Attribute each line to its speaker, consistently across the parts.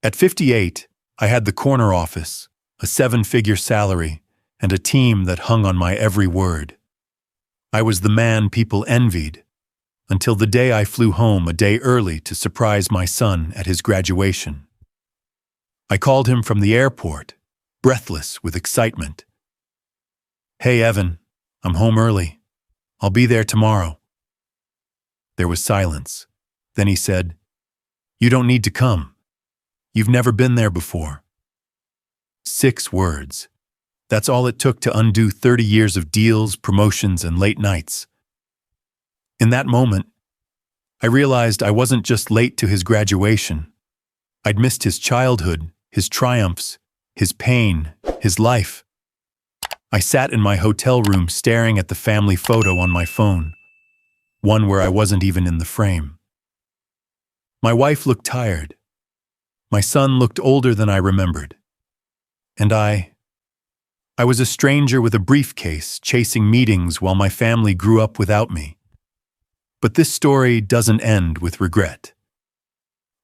Speaker 1: At 58, I had the corner office, a seven-figure salary, and a team that hung on my every word. I was the man people envied, until the day I flew home a day early to surprise my son at his graduation. I called him from the airport, breathless with excitement. "Hey, Evan, I'm home early. I'll be there tomorrow." There was silence. Then he said, "You don't need to come. You've never been there before." 6 words. That's all it took to undo 30 years of deals, promotions, and late nights. In that moment, I realized I wasn't just late to his graduation. I'd missed his childhood, his triumphs, his pain, his life. I sat in my hotel room staring at the family photo on my phone, one where I wasn't even in the frame. My wife looked tired. My son looked older than I remembered. And I was a stranger with a briefcase chasing meetings while my family grew up without me. But this story doesn't end with regret.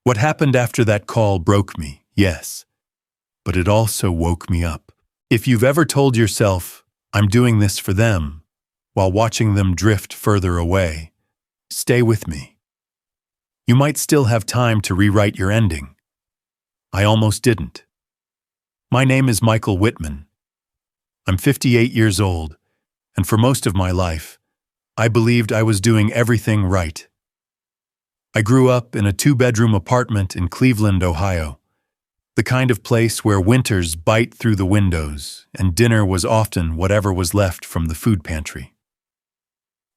Speaker 1: What happened after that call broke me, yes, but it also woke me up. If you've ever told yourself, "I'm doing this for them," while watching them drift further away, stay with me. You might still have time to rewrite your ending. I almost didn't. My name is Michael Whitman. I'm 58 years old, and for most of my life, I believed I was doing everything right. I grew up in a 2-bedroom apartment in Cleveland, Ohio, the kind of place where winters bite through the windows and dinner was often whatever was left from the food pantry.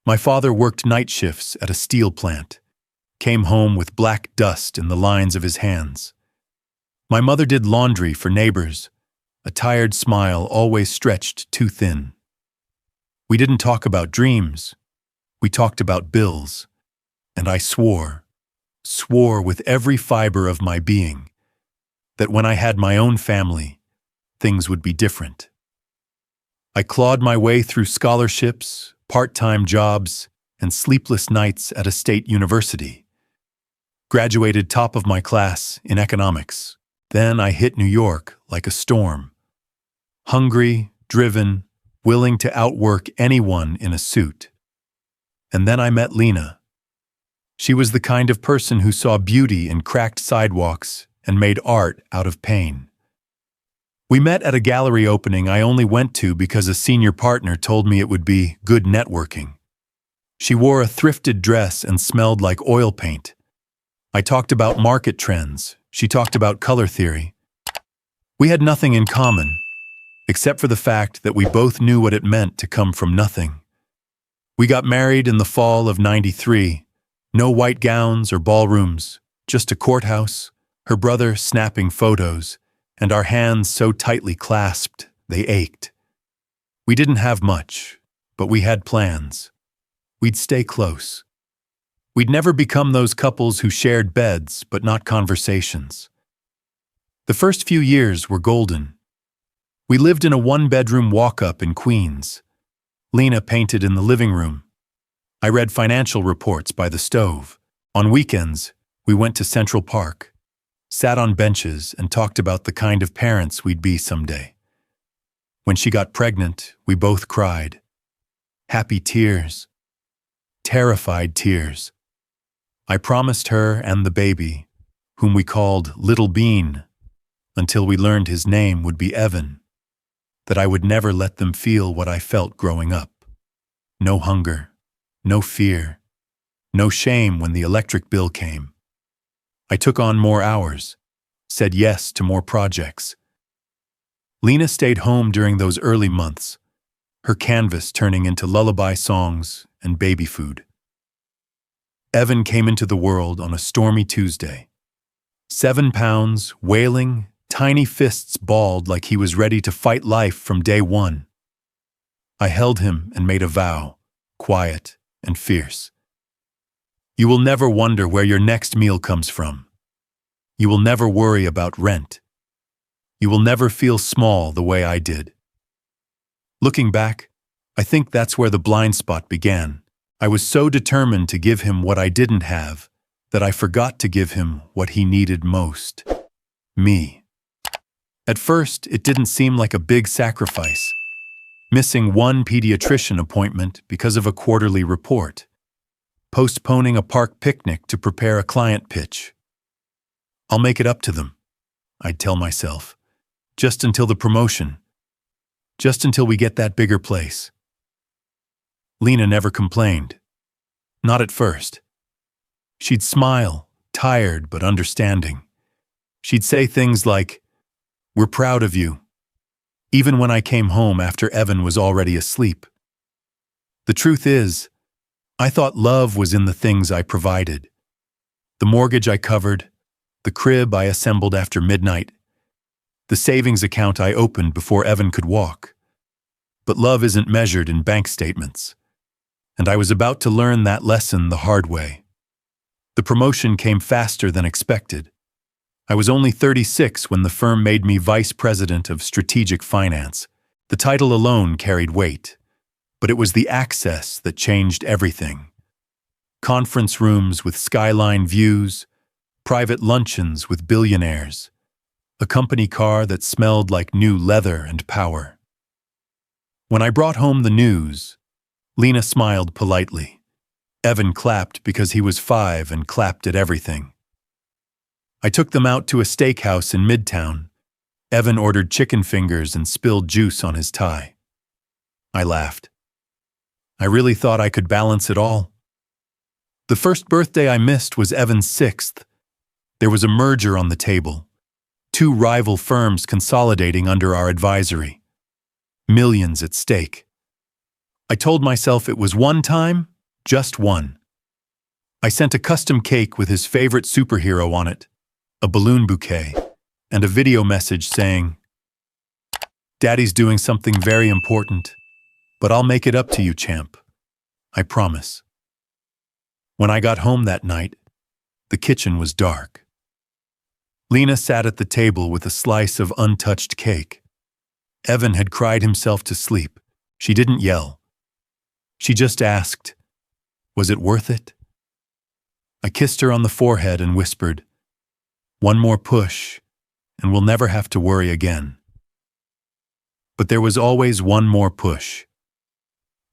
Speaker 1: My father worked night shifts at a steel plant, came home with black dust in the lines of his hands. My mother did laundry for neighbors, a tired smile always stretched too thin. We didn't talk about dreams. We talked about bills. And I swore with every fiber of my being, that when I had my own family, things would be different. I clawed my way through scholarships, part-time jobs, and sleepless nights at a state university. Graduated top of my class in economics. Then I hit New York like a storm. Hungry, driven, willing to outwork anyone in a suit. And then I met Lena. She was the kind of person who saw beauty in cracked sidewalks and made art out of pain. We met at a gallery opening I only went to because a senior partner told me it would be good networking. She wore a thrifted dress and smelled like oil paint. I talked about market trends. She talked about color theory. We had nothing in common, except for the fact that we both knew what it meant to come from nothing. We got married in the fall of '93. No white gowns or ballrooms, just a courthouse, her brother snapping photos, and our hands so tightly clasped they ached. We didn't have much, but we had plans. We'd stay close. We'd never become those couples who shared beds but not conversations. The first few years were golden. We lived in a 1-bedroom walk-up in Queens. Lena painted in the living room. I read financial reports by the stove. On weekends, we went to Central Park, sat on benches and talked about the kind of parents we'd be someday. When she got pregnant, we both cried. Happy tears. Terrified tears. I promised her and the baby, whom we called Little Bean, until we learned his name would be Evan, that I would never let them feel what I felt growing up. No hunger, no fear, no shame when the electric bill came. I took on more hours, said yes to more projects. Lena stayed home during those early months, her canvas turning into lullaby songs and baby food. Evan came into the world on a stormy Tuesday. 7 pounds, wailing, tiny fists balled like he was ready to fight life from day one. I held him and made a vow, quiet and fierce. You will never wonder where your next meal comes from. You will never worry about rent. You will never feel small the way I did. Looking back, I think that's where the blind spot began. I was so determined to give him what I didn't have that I forgot to give him what he needed most. Me. At first, it didn't seem like a big sacrifice. Missing one pediatrician appointment because of a quarterly report. Postponing a park picnic to prepare a client pitch. I'll make it up to them, I'd tell myself. Just until the promotion. Just until we get that bigger place. Lena never complained. Not at first. She'd smile, tired but understanding. She'd say things like, "We're proud of you," even when I came home after Evan was already asleep. The truth is, I thought love was in the things I provided. The mortgage I covered, the crib I assembled after midnight, the savings account I opened before Evan could walk. But love isn't measured in bank statements. And I was about to learn that lesson the hard way. The promotion came faster than expected. I was only 36 when the firm made me vice president of strategic finance. The title alone carried weight, but it was the access that changed everything. Conference rooms with skyline views, private luncheons with billionaires, a company car that smelled like new leather and power. When I brought home the news, Lena smiled politely. Evan clapped because he was 5 and clapped at everything. I took them out to a steakhouse in Midtown. Evan ordered chicken fingers and spilled juice on his tie. I laughed. I really thought I could balance it all. The first birthday I missed was Evan's 6th. There was a merger on the table. 2 rival firms consolidating under our advisory. Millions at stake. I told myself it was one time, just one. I sent a custom cake with his favorite superhero on it, a balloon bouquet, and a video message saying, "Daddy's doing something very important, but I'll make it up to you, champ. I promise." When I got home that night, the kitchen was dark. Lena sat at the table with a slice of untouched cake. Evan had cried himself to sleep. She didn't yell. She just asked, "Was it worth it?" I kissed her on the forehead and whispered, "One more push, and we'll never have to worry again." But there was always one more push.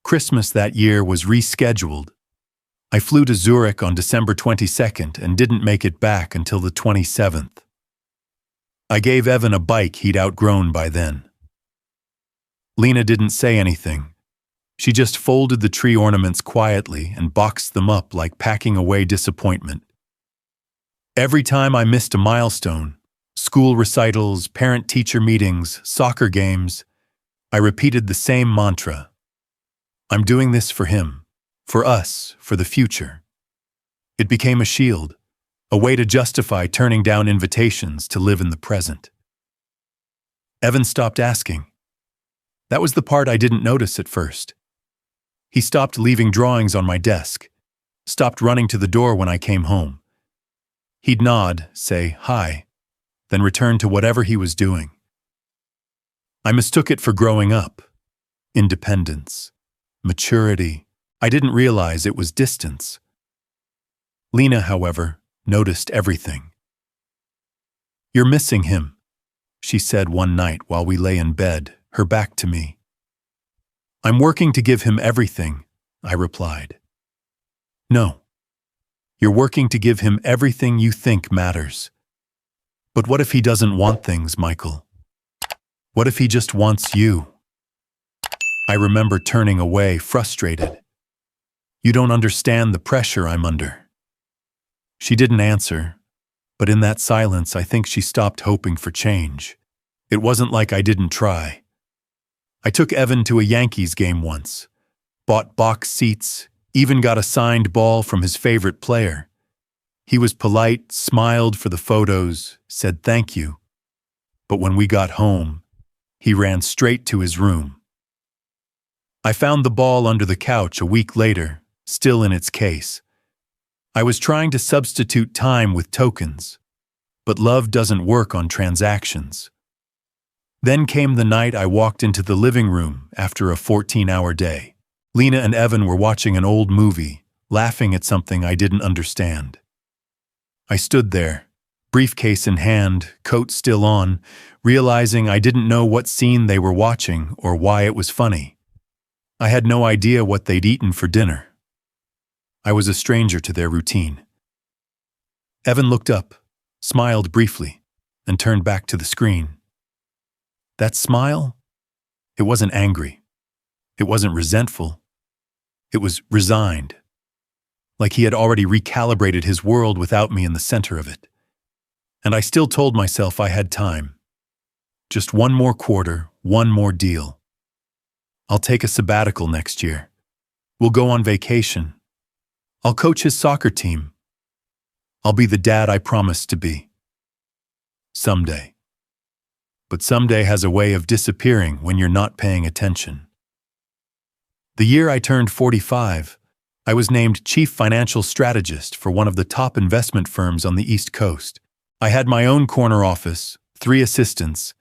Speaker 1: Christmas that year was rescheduled. I flew to Zurich on December 22nd and didn't make it back until the 27th. I gave Evan a bike he'd outgrown by then. Lena didn't say anything. She just folded the tree ornaments quietly and boxed them up like packing away disappointment. Every time I missed a milestone, school recitals, parent-teacher meetings, soccer games, I repeated the same mantra. I'm doing this for him, for us, for the future. It became a shield, a way to justify turning down invitations to live in the present. Evan stopped asking. That was the part I didn't notice at first. He stopped leaving drawings on my desk, stopped running to the door when I came home. He'd nod, say hi, then return to whatever he was doing. I mistook it for growing up, independence, maturity. I didn't realize it was distance. Lena, however, noticed everything. "You're missing him," she said one night while we lay in bed, her back to me. "I'm working to give him everything," I replied. "No. You're working to give him everything you think matters. But what if he doesn't want things, Michael? What if he just wants you?" I remember turning away, frustrated. "You don't understand the pressure I'm under." She didn't answer, but in that silence I think she stopped hoping for change. It wasn't like I didn't try. I took Evan to a Yankees game once, bought box seats, even got a signed ball from his favorite player. He was polite, smiled for the photos, said thank you. But when we got home, he ran straight to his room. I found the ball under the couch a week later, still in its case. I was trying to substitute time with tokens, but love doesn't work on transactions. Then came the night I walked into the living room after a 14-hour day. Lena and Evan were watching an old movie, laughing at something I didn't understand. I stood there, briefcase in hand, coat still on, realizing I didn't know what scene they were watching or why it was funny. I had no idea what they'd eaten for dinner. I was a stranger to their routine. Evan looked up, smiled briefly, and turned back to the screen. That smile? It wasn't angry. It wasn't resentful. It was resigned, like he had already recalibrated his world without me in the center of it. And I still told myself I had time. Just one more quarter, one more deal. I'll take a sabbatical next year. We'll go on vacation. I'll coach his soccer team. I'll be the dad I promised to be. Someday. But someday has a way of disappearing when you're not paying attention. The year I turned 45, I was named Chief Financial Strategist for one of the top investment firms on the East Coast. I had my own corner office, 3 assistants,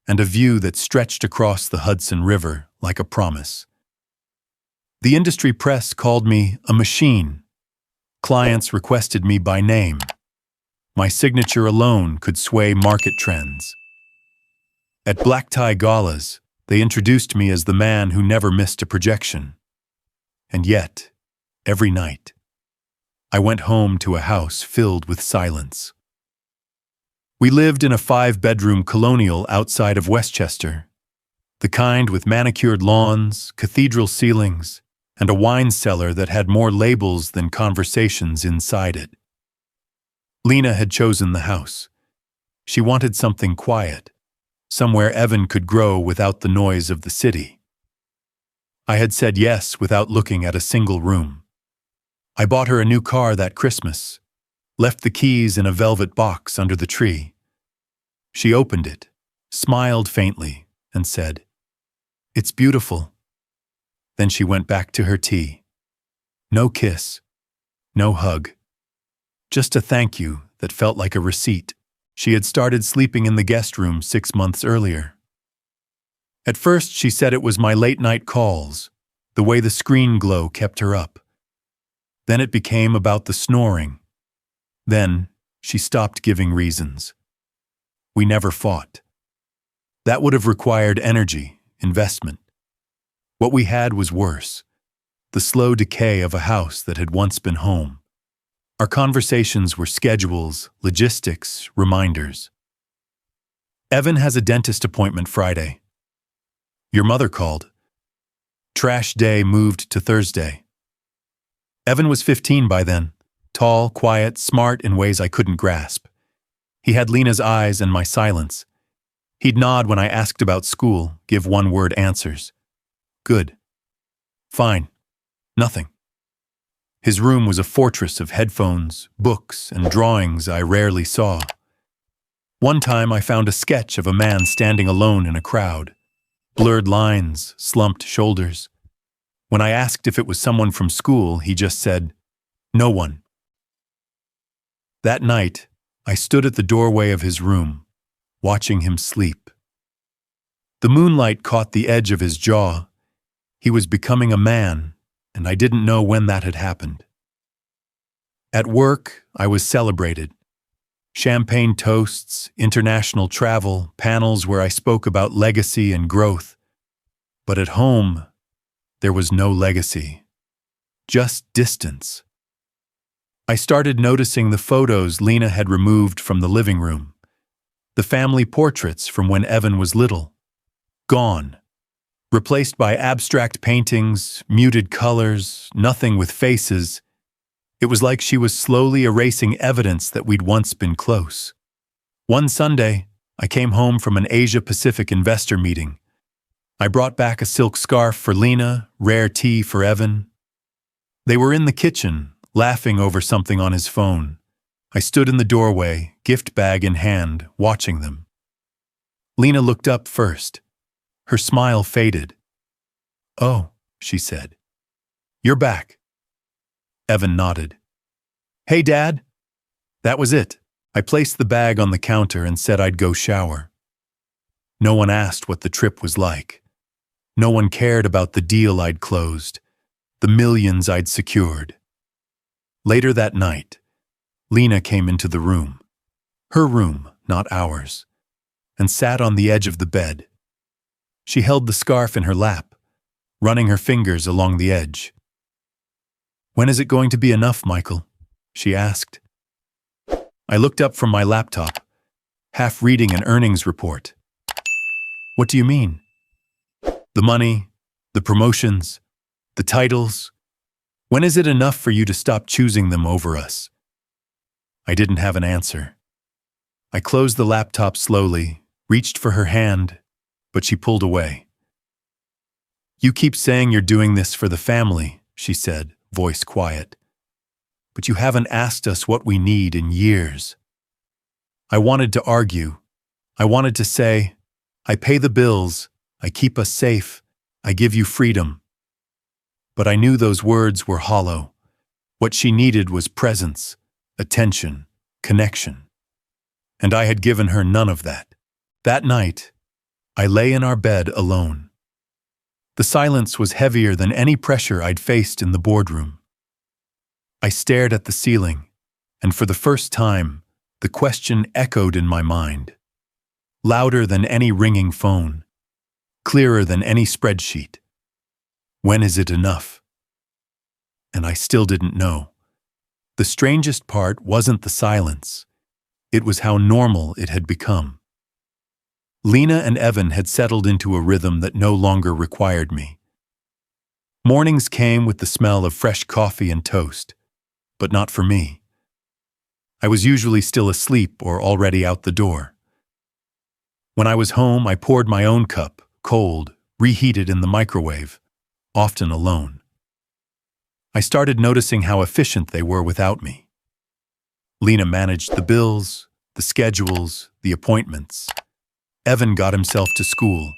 Speaker 1: and a view that stretched across the Hudson River like a promise. The industry press called me a machine. Clients requested me by name. My signature alone could sway market trends. At black tie galas, they introduced me as the man who never missed a projection. And yet, every night, I went home to a house filled with silence. We lived in a 5-bedroom colonial outside of Westchester, the kind with manicured lawns, cathedral ceilings, and a wine cellar that had more labels than conversations inside it. Lena had chosen the house. She wanted something quiet, somewhere Evan could grow without the noise of the city. I had said yes without looking at a single room. I bought her a new car that Christmas, left the keys in a velvet box under the tree. She opened it, smiled faintly, and said, "It's beautiful." Then she went back to her tea. No kiss, no hug. Just a thank you that felt like a receipt. She had started sleeping in the guest room 6 months earlier. At first, she said it was my late-night calls, the way the screen glow kept her up. Then it became about the snoring. Then she stopped giving reasons. We never fought. That would have required energy, investment. What we had was worse, the slow decay of a house that had once been home. Our conversations were schedules, logistics, reminders. Evan has a dentist appointment Friday. Your mother called. Trash day moved to Thursday. Evan was 15 by then, tall, quiet, smart in ways I couldn't grasp. He had Lena's eyes and my silence. He'd nod when I asked about school, give one-word answers. Good. Fine. Nothing. His room was a fortress of headphones, books, and drawings I rarely saw. One time I found a sketch of a man standing alone in a crowd. Blurred lines, slumped shoulders. When I asked if it was someone from school, he just said, "No one." That night, I stood at the doorway of his room, watching him sleep. The moonlight caught the edge of his jaw. He was becoming a man, and I didn't know when that had happened. At work, I was celebrated. Champagne toasts, international travel, panels where I spoke about legacy and growth. But at home, there was no legacy, just distance. I started noticing the photos Lena had removed from the living room, the family portraits from when Evan was little. Gone. Replaced by abstract paintings, muted colors, nothing with faces. It was like she was slowly erasing evidence that we'd once been close. One Sunday, I came home from an Asia-Pacific investor meeting. I brought back a silk scarf for Lena, rare tea for Evan. They were in the kitchen, laughing over something on his phone. I stood in the doorway, gift bag in hand, watching them. Lena looked up first. Her smile faded. "Oh," she said. "You're back." Evan nodded. "Hey, Dad." That was it. I placed the bag on the counter and said I'd go shower. No one asked what the trip was like. No one cared about the deal I'd closed, the millions I'd secured. Later that night, Lena came into the room. her room, not ours, and sat on the edge of the bed. She held the scarf in her lap, running her fingers along the edge. "When is it going to be enough, Michael?" she asked. I looked up from my laptop, half reading an earnings report. "What do you mean?" "The money, the promotions, the titles. When is it enough for you to stop choosing them over us?" I didn't have an answer. I closed the laptop slowly, reached for her hand, but she pulled away. "You keep saying you're doing this for the family," she said, voice quiet. "But you haven't asked us what we need in years." I wanted to argue. I wanted to say, "I pay the bills, I keep us safe, I give you freedom." But I knew those words were hollow. What she needed was presence, attention, connection. And I had given her none of that. That night, I lay in our bed alone. The silence was heavier than any pressure I'd faced in the boardroom. I stared at the ceiling, and for the first time, the question echoed in my mind. Louder than any ringing phone, clearer than any spreadsheet. When is it enough? And I still didn't know. The strangest part wasn't the silence. It was how normal it had become. Lena and Evan had settled into a rhythm that no longer required me. Mornings came with the smell of fresh coffee and toast, but not for me. I was usually still asleep or already out the door. When I was home, I poured my own cup, cold, reheated in the microwave, often alone. I started noticing how efficient they were without me. Lena managed the bills, the schedules, the appointments. Evan got himself to school,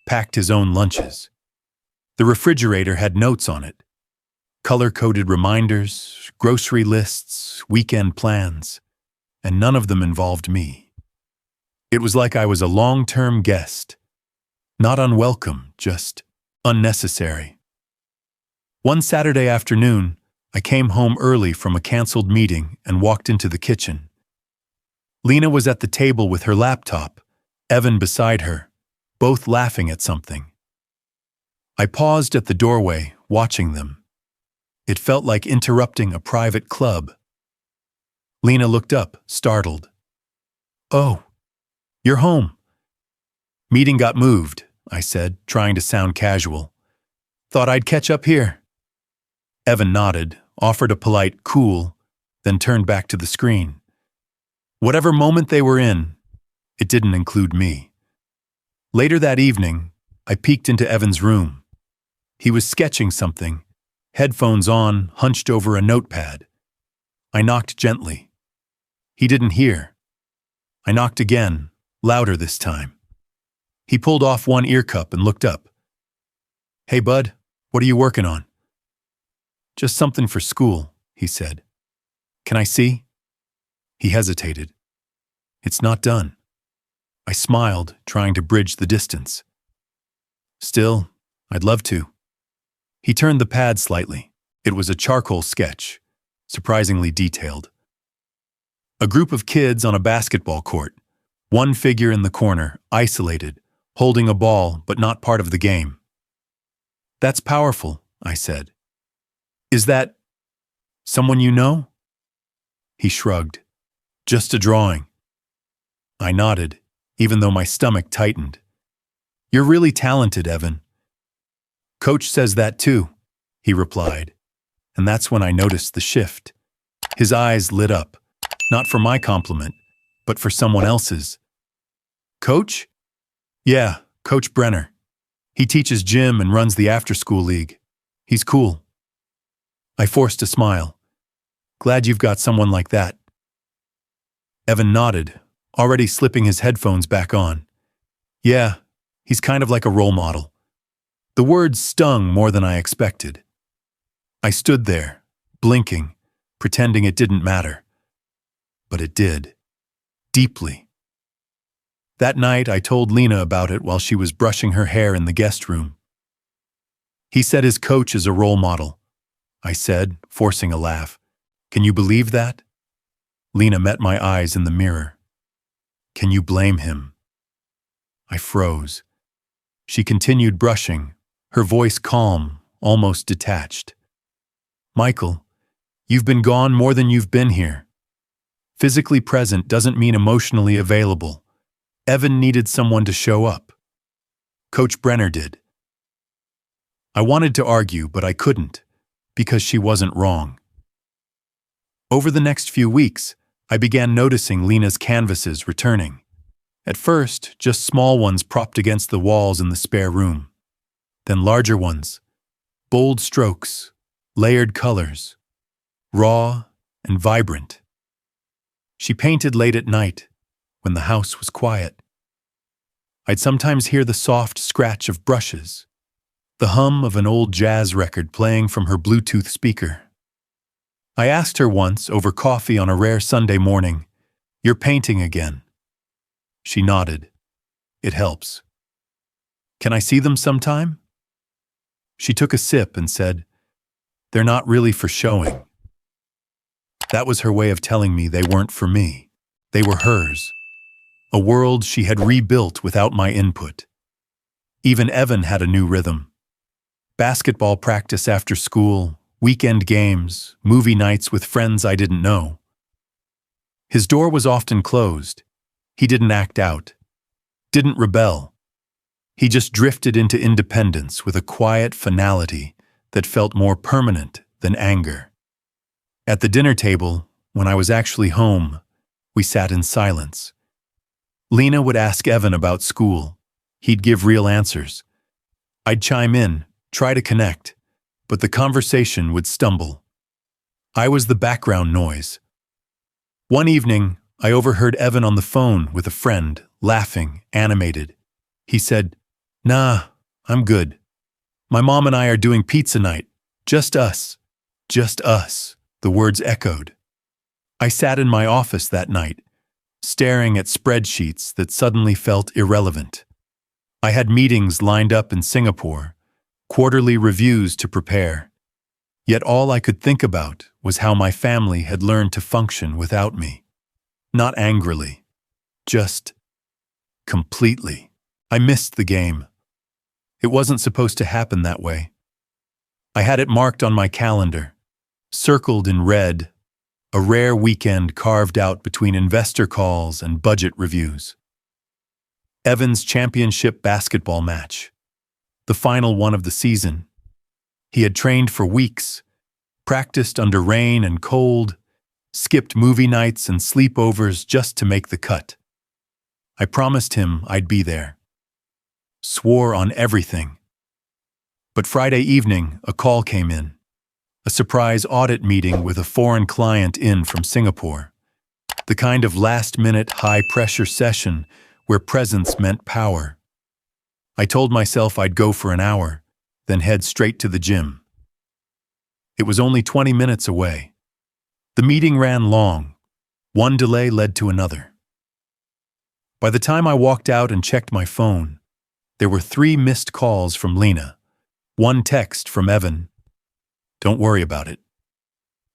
Speaker 1: packed his own lunches. The refrigerator had notes on it, color-coded reminders, grocery lists, weekend plans, and none of them involved me. It was like I was a long-term guest, not unwelcome, just unnecessary. One Saturday afternoon, I came home early from a canceled meeting and walked into the kitchen. Lena was at the table with her laptop, Evan beside her, both laughing at something. I paused at the doorway, watching them. It felt like interrupting a private club. Lena looked up, startled. "Oh, you're home." "Meeting got moved," I said, trying to sound casual. "Thought I'd catch up here." Evan nodded, offered a polite cool, then turned back to the screen. Whatever moment they were in, it didn't include me. Later that evening, I peeked into Evan's room. He was sketching something, headphones on, hunched over a notepad. I knocked gently. He didn't hear. I knocked again, louder this time. He pulled off one ear cup and looked up. "Hey, bud, what are you working on?" "Just something for school," he said. "Can I see?" He hesitated. "It's not done." I smiled, trying to bridge the distance. "Still, I'd love to." He turned the pad slightly. It was a charcoal sketch, surprisingly detailed. A group of kids on a basketball court, one figure in the corner, isolated, holding a ball but not part of the game. "That's powerful," I said. "Is that someone you know?" He shrugged. "Just a drawing." I nodded, even though my stomach tightened. "You're really talented, Evan." "Coach says that too," he replied, and that's when I noticed the shift. His eyes lit up, not for my compliment, but for someone else's. "Coach?" "Yeah, Coach Brenner. He teaches gym and runs the after-school league. He's cool." I forced a smile. "Glad you've got someone like that." Evan nodded, already slipping his headphones back on. "Yeah, he's kind of like a role model." The words stung more than I expected. I stood there, blinking, pretending it didn't matter. But it did. Deeply. That night, I told Lena about it while she was brushing her hair in the guest room. "He said his coach is a role model," I said, forcing a laugh. "Can you believe that?" Lena met my eyes in the mirror. can you blame him? I froze. She continued brushing, her voice calm, almost detached. Michael, you've been gone more than you've been here. Physically present doesn't mean emotionally available. Evan needed someone to show up. Coach Brenner did. I wanted to argue, but I couldn't, because she wasn't wrong. Over the next few weeks, I began noticing Lena's canvases returning. At first, just small ones propped against the walls in the spare room. Then larger ones, bold strokes, layered colors, raw and vibrant. She painted late at night, when the house was quiet. I'd sometimes hear the soft scratch of brushes, the hum of an old jazz record playing from her Bluetooth speaker. I asked her once, over coffee on a rare Sunday morning, "You're painting again?" She nodded. "It helps." "Can I see them sometime?" She took a sip and said, "They're not really for showing." That was her way of telling me they weren't for me. They were hers. A world she had rebuilt without my input. Even Evan had a new rhythm. Basketball practice after school, weekend games, movie nights with friends I didn't know. His door was often closed. He didn't act out, didn't rebel. He just drifted into independence with a quiet finality that felt more permanent than anger. At the dinner table, when I was actually home, we sat in silence. Lena would ask Evan about school. He'd give real answers. I'd chime in, try to connect, but the conversation would stumble. I was the background noise. One evening, I overheard Evan on the phone with a friend, laughing, animated. He said, "Nah, I'm good. My mom and I are doing pizza night. Just us. Just us," the words echoed. I sat in my office that night, staring at spreadsheets that suddenly felt irrelevant. I had meetings lined up in Singapore, quarterly reviews to prepare. Yet all I could think about was how my family had learned to function without me. Not angrily, just completely. I missed the game. It wasn't supposed to happen that way. I had it marked on my calendar, circled in red, a rare weekend carved out between investor calls and budget reviews. Evan's championship basketball match, the final one of the season. He had trained for weeks, practiced under rain and cold, skipped movie nights and sleepovers just to make the cut. I promised him I'd be there. Swore on everything. But Friday evening, a call came in. A surprise audit meeting with a foreign client in from Singapore. The kind of last-minute, high-pressure session where presence meant power. I told myself I'd go for an hour, then head straight to the gym. It was only 20 minutes away. The meeting ran long. One delay led to another. By the time I walked out and checked my phone, there were 3 missed calls from Lena, 1 text from Evan. Don't worry about it.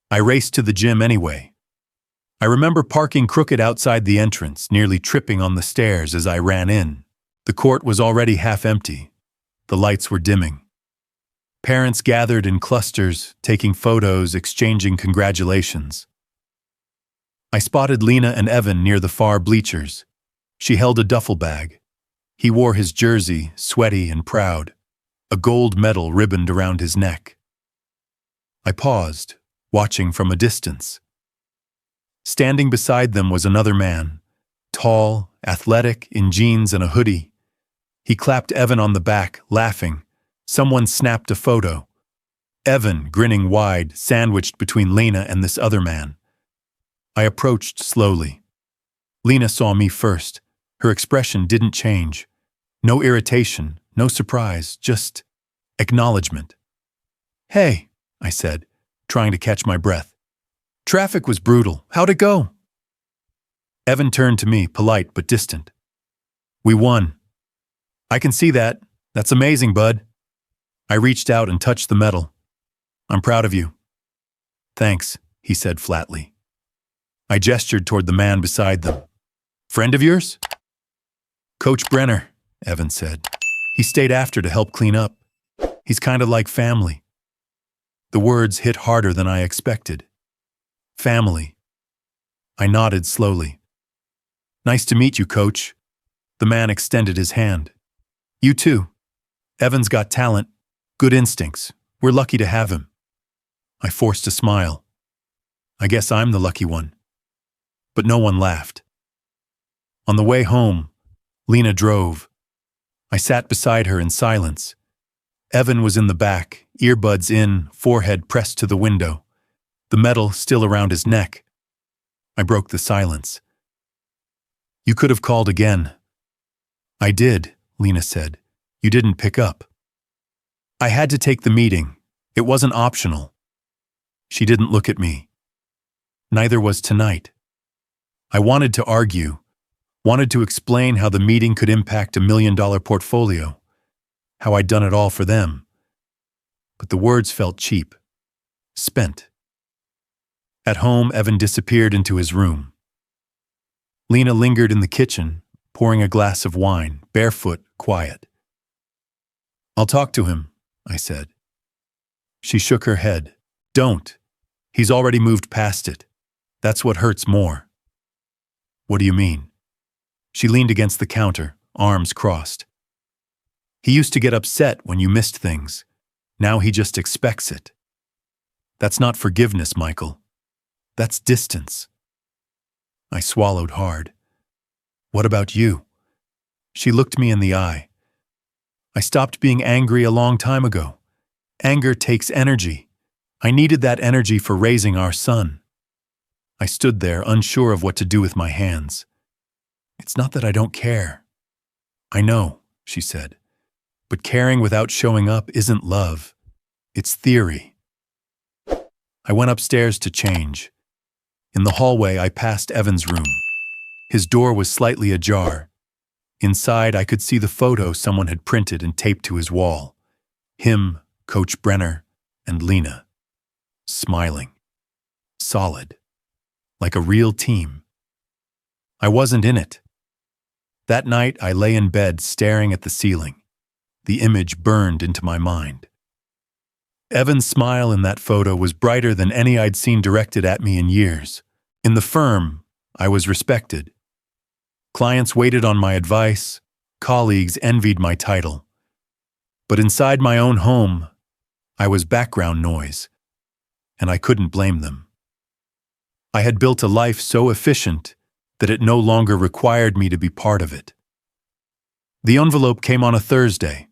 Speaker 1: I raced to the gym anyway. I remember parking crooked outside the entrance, nearly tripping on the stairs as I ran in. The court was already half empty. The lights were dimming. Parents gathered in clusters, taking photos, exchanging congratulations. I spotted Lena and Evan near the far bleachers. She held a duffel bag. He wore his jersey, sweaty and proud, a gold medal ribboned around his neck. I paused, watching from a distance. Standing beside them was another man, tall, athletic, in jeans and a hoodie. He clapped Evan on the back, laughing. Someone snapped a photo. Evan, grinning wide, sandwiched between Lena and this other man. I approached slowly. Lena saw me first. Her expression didn't change. No irritation, no surprise, just acknowledgement. "Hey," I said, trying to catch my breath. "Traffic was brutal. How'd it go?" Evan turned to me, polite but distant. "We won." "I can see that. That's amazing, bud." I reached out and touched the medal. "I'm proud of you." "Thanks," he said flatly. I gestured toward the man beside them. Friend of yours? Coach Brenner, Evan said. He stayed after to help clean up. He's kind of like family. The words hit harder than I expected. Family. I nodded slowly. Nice to meet you, Coach. The man extended his hand. You too. Evan's got talent, good instincts. We're lucky to have him. I forced a smile. I guess I'm the lucky one. But no one laughed. On the way home, Lena drove. I sat beside her in silence. Evan was in the back, earbuds in, forehead pressed to the window, the metal still around his neck. I broke the silence. You could have called again. I did, Lena said. You didn't pick up. I had to take the meeting. It wasn't optional. She didn't look at me. Neither was tonight. I wanted to argue, wanted to explain how the meeting could impact $1 million portfolio, how I'd done it all for them. But the words felt cheap, spent. At home, Evan disappeared into his room. Lena lingered in the kitchen, pouring a glass of wine, barefoot, quiet. I'll talk to him, I said. She shook her head. Don't. He's already moved past it. That's what hurts more. What do you mean? She leaned against the counter, arms crossed. He used to get upset when you missed things. Now he just expects it. That's not forgiveness, Michael. That's distance. I swallowed hard. What about you? She looked me in the eye. I stopped being angry a long time ago. Anger takes energy. I needed that energy for raising our son. I stood there, unsure of what to do with my hands. It's not that I don't care. I know, she said. But caring without showing up isn't love. It's theory. I went upstairs to change. In the hallway, I passed Evan's room. His door was slightly ajar. Inside, I could see the photo someone had printed and taped to his wall. Him, Coach Brenner, and Lena. Smiling. Solid. Like a real team. I wasn't in it. That night, I lay in bed staring at the ceiling. The image burned into my mind. Evan's smile in that photo was brighter than any I'd seen directed at me in years. In the firm, I was respected. Clients waited on my advice, colleagues envied my title. But inside my own home, I was background noise, and I couldn't blame them. I had built a life so efficient that it no longer required me to be part of it. The envelope came on a Thursday.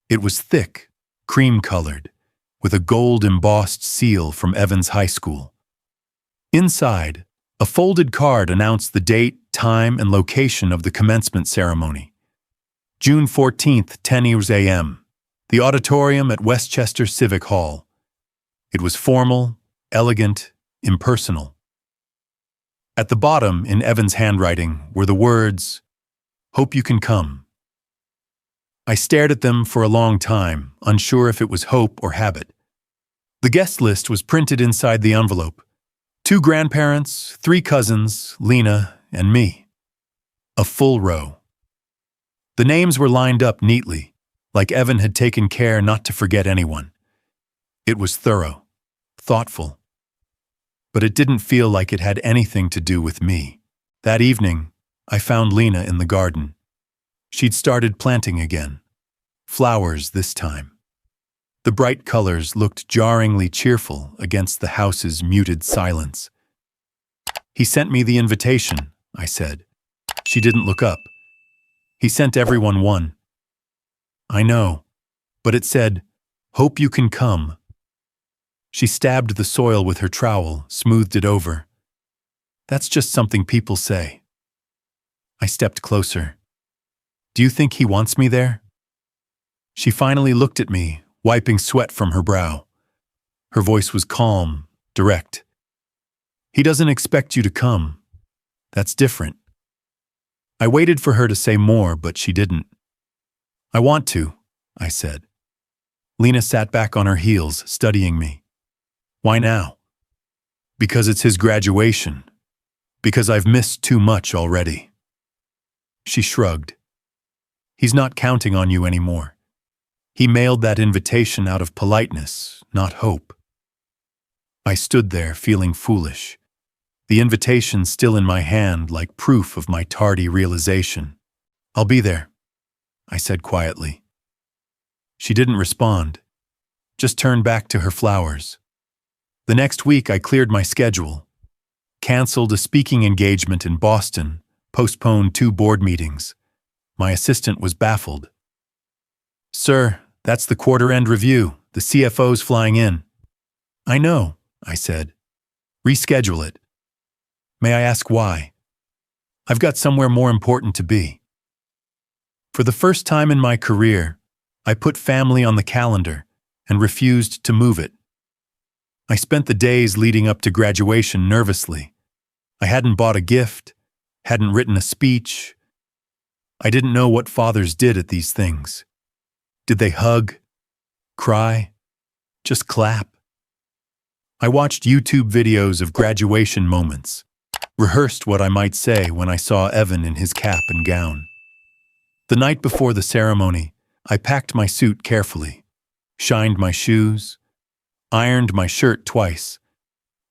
Speaker 1: It was thick, cream-colored, with a gold-embossed seal from Evans High School. Inside, a folded card announced the date, time, and location of the commencement ceremony. June 14th, 10 a.m., the auditorium at Westchester Civic Hall. It was formal, elegant, impersonal. At the bottom, in Evan's handwriting, were the words, "Hope you can come." I stared at them for a long time, unsure if it was hope or habit. The guest list was printed inside the envelope. 2 grandparents, 3 cousins, Lena, and me. A full row. The names were lined up neatly, like Evan had taken care not to forget anyone. It was thorough, thoughtful. But it didn't feel like it had anything to do with me. That evening, I found Lena in the garden. She'd started planting again. Flowers this time. The bright colors looked jarringly cheerful against the house's muted silence. "He sent me the invitation," I said. She didn't look up. "He sent everyone one." "I know, but it said, 'Hope you can come.'" She stabbed the soil with her trowel, smoothed it over. "That's just something people say." I stepped closer. "Do you think he wants me there?" She finally looked at me, wiping sweat from her brow. Her voice was calm, direct. "He doesn't expect you to come. That's different." I waited for her to say more, but she didn't. "I want to," I said. Lena sat back on her heels, studying me. "Why now?" "Because it's his graduation. Because I've missed too much already." She shrugged. He's not counting on you anymore. He mailed that invitation out of politeness, not hope. I stood there feeling foolish, the invitation still in my hand like proof of my tardy realization. I'll be there, I said quietly. She didn't respond, just turned back to her flowers. The next week I cleared my schedule, canceled a speaking engagement in Boston, postponed 2 board meetings. My assistant was baffled. "Sir, that's the quarter-end review. The CFO's flying in." "I know," I said. "Reschedule it." "May I ask why?" "I've got somewhere more important to be." For the first time in my career, I put family on the calendar and refused to move it. I spent the days leading up to graduation nervously. I hadn't bought a gift, hadn't written a speech. I didn't know what fathers did at these things. Did they hug? Cry? Just clap? I watched YouTube videos of graduation moments, rehearsed what I might say when I saw Evan in his cap and gown. The night before the ceremony, I packed my suit carefully, shined my shoes, ironed my shirt twice.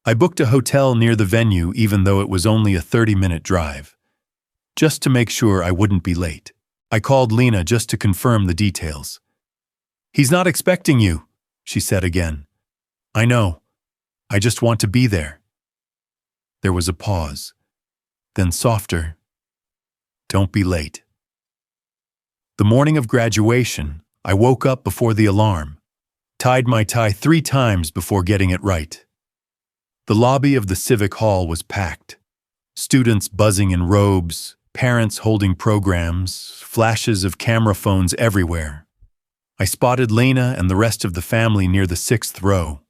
Speaker 1: I booked a hotel near the venue even though it was only a 30-minute drive, just to make sure I wouldn't be late. I called Lena just to confirm the details. "He's not expecting you," she said again. "I know. I just want to be there." There was a pause. Then softer, "Don't be late." The morning of graduation, I woke up before the alarm, tied my tie 3 times before getting it right. The lobby of the Civic Hall was packed. Students buzzing in robes, parents holding programs, flashes of camera phones everywhere. I spotted Lena and the rest of the family near the 6th row.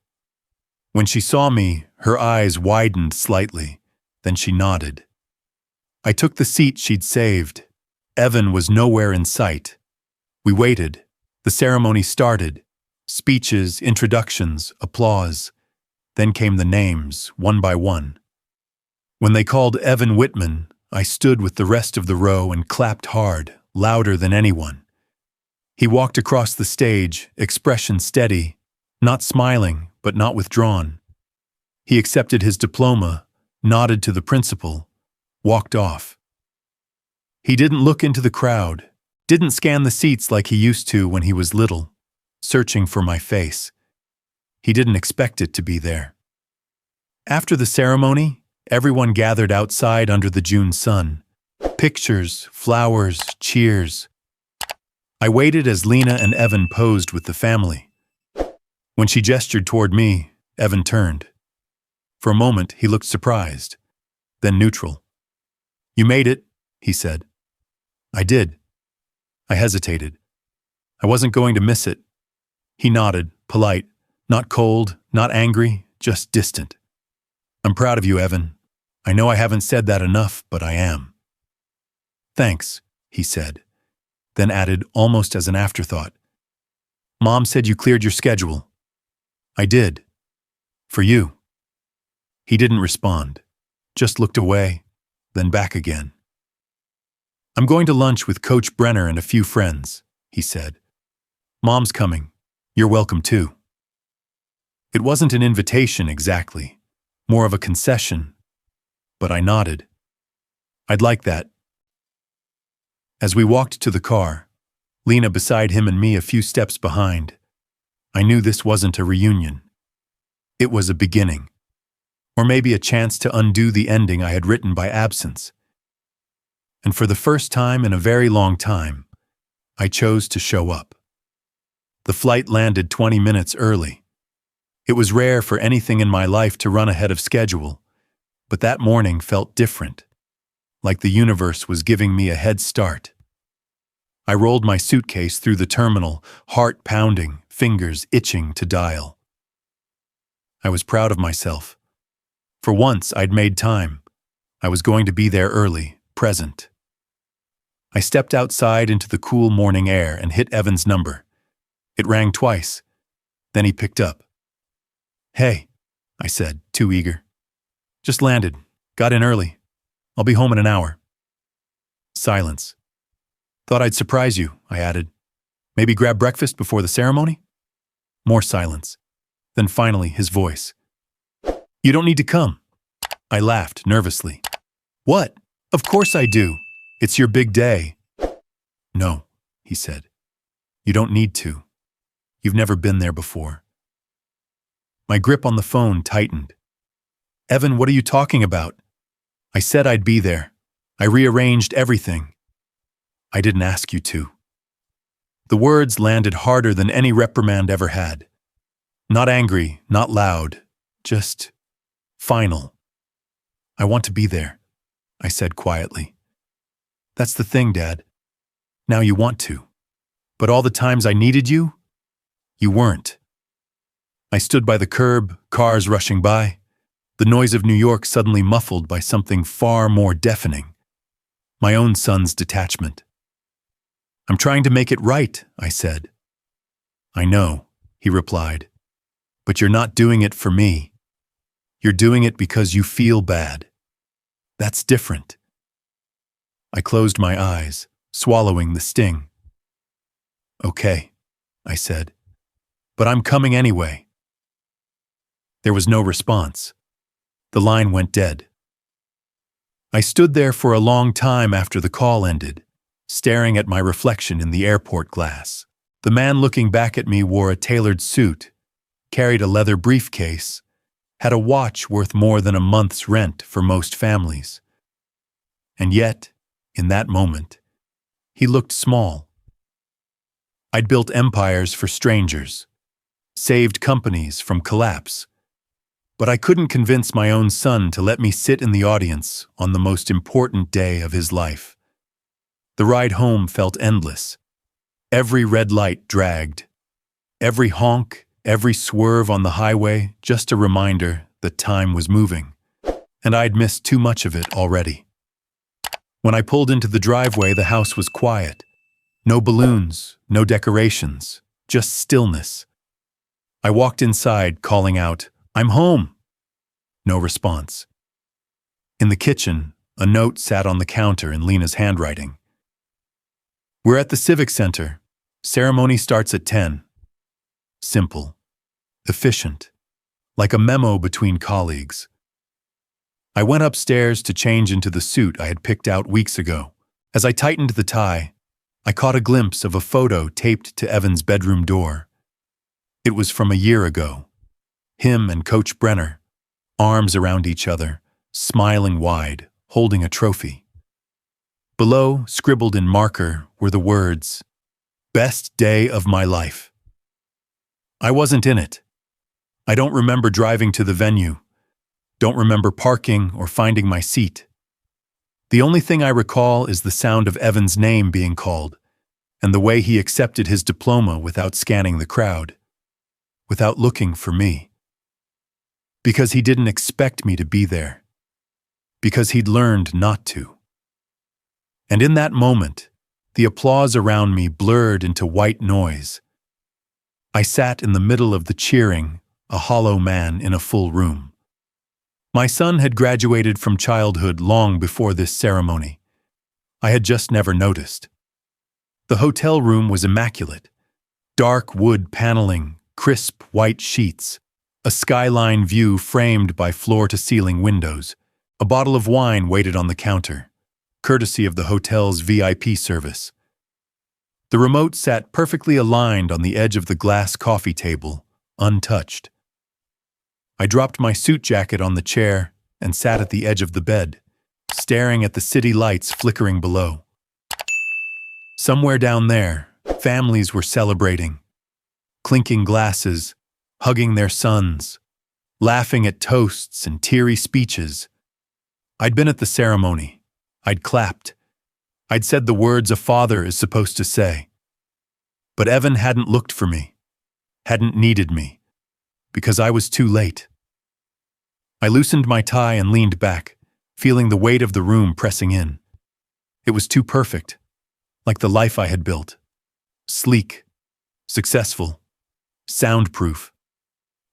Speaker 1: When she saw me, her eyes widened slightly, then she nodded. I took the seat she'd saved. Evan was nowhere in sight. We waited. The ceremony started. Speeches, introductions, applause. Then came the names, one by one. When they called Evan Whitman, I stood with the rest of the row and clapped hard, louder than anyone. He walked across the stage, expression steady, not smiling, but not withdrawn. He accepted his diploma, nodded to the principal, walked off. He didn't look into the crowd, didn't scan the seats like he used to when he was little, searching for my face. He didn't expect it to be there. After the ceremony, everyone gathered outside under the June sun. Pictures, flowers, cheers. I waited as Lena and Evan posed with the family. When she gestured toward me, Evan turned. For a moment, he looked surprised, then neutral. "You made it," he said. "I did." I hesitated. I wasn't going to miss it. He nodded, polite, not cold, not angry, just distant. "I'm proud of you, Evan. I know I haven't said that enough, but I am." "Thanks," he said, then added almost as an afterthought. "Mom said you cleared your schedule." "I did. For you." He didn't respond, just looked away, then back again. "I'm going to lunch with Coach Brenner and a few friends," he said. "Mom's coming. You're welcome too." It wasn't an invitation exactly, more of a concession, but I nodded. "I'd like that." As we walked to the car, Lena beside him and me a few steps behind, I knew this wasn't a reunion. It was a beginning, or maybe a chance to undo the ending I had written by absence. And for the first time in a very long time, I chose to show up. The flight landed 20 minutes early. It was rare for anything in my life to run ahead of schedule, but that morning felt different, like the universe was giving me a head start. I rolled my suitcase through the terminal, heart pounding, fingers itching to dial. I was proud of myself. For once, I'd made time. I was going to be there early, present. I stepped outside into the cool morning air and hit Evan's number. It rang twice. Then he picked up. "Hey," I said, too eager. "Just landed. Got in early. I'll be home in an hour." Silence. Thought I'd surprise you, I added. Maybe grab breakfast before the ceremony? More silence. Then finally, his voice. You don't need to come. I laughed nervously. What? Of course I do. It's your big day. No, he said. You don't need to. You've never been there before. My grip on the phone tightened. Evan, what are you talking about? I said I'd be there. I rearranged everything. I didn't ask you to. The words landed harder than any reprimand ever had. Not angry, not loud, just final. I want to be there, I said quietly. That's the thing, Dad. Now you want to. But all the times I needed you, you weren't. I stood by the curb, cars rushing by, the noise of New York suddenly muffled by something far more deafening. My own son's detachment. I'm trying to make it right, I said. I know, he replied. But you're not doing it for me. You're doing it because you feel bad. That's different. I closed my eyes, swallowing the sting. Okay, I said. But I'm coming anyway. There was no response. The line went dead. I stood there for a long time after the call ended, staring at my reflection in the airport glass. The man looking back at me wore a tailored suit, carried a leather briefcase, had a watch worth more than a month's rent for most families. And yet, in that moment, he looked small. I'd built empires for strangers, saved companies from collapse, but I couldn't convince my own son to let me sit in the audience on the most important day of his life. The ride home felt endless. Every red light dragged. Every honk, every swerve on the highway, just a reminder that time was moving. And I'd missed too much of it already. When I pulled into the driveway, the house was quiet. No balloons, no decorations, just stillness. I walked inside, calling out, I'm home. No response. In the kitchen, a note sat on the counter in Lena's handwriting. We're at the Civic Center. Ceremony starts at 10. Simple. Efficient. Like a memo between colleagues. I went upstairs to change into the suit I had picked out weeks ago. As I tightened the tie, I caught a glimpse of a photo taped to Evan's bedroom door. It was from a year ago. Him and Coach Brenner, arms around each other, smiling wide, holding a trophy. Below, scribbled in marker, were the words, Best day of my life. I wasn't in it. I don't remember driving to the venue. Don't remember parking or finding my seat. The only thing I recall is the sound of Evan's name being called, and the way he accepted his diploma without scanning the crowd, without looking for me. Because he didn't expect me to be there. Because he'd learned not to. And in that moment, the applause around me blurred into white noise. I sat in the middle of the cheering, a hollow man in a full room. My son had graduated from childhood long before this ceremony. I had just never noticed. The hotel room was immaculate. Dark wood paneling, crisp white sheets, a skyline view framed by floor-to-ceiling windows. A bottle of wine waited on the counter, courtesy of the hotel's VIP service. The remote sat perfectly aligned on the edge of the glass coffee table, untouched. I dropped my suit jacket on the chair and sat at the edge of the bed, staring at the city lights flickering below. Somewhere down there, families were celebrating, clinking glasses, hugging their sons, laughing at toasts and teary speeches. I'd been at the ceremony. I'd clapped. I'd said the words a father is supposed to say. But Evan hadn't looked for me, hadn't needed me, because I was too late. I loosened my tie and leaned back, feeling the weight of the room pressing in. It was too perfect, like the life I had built. Sleek, successful, soundproof.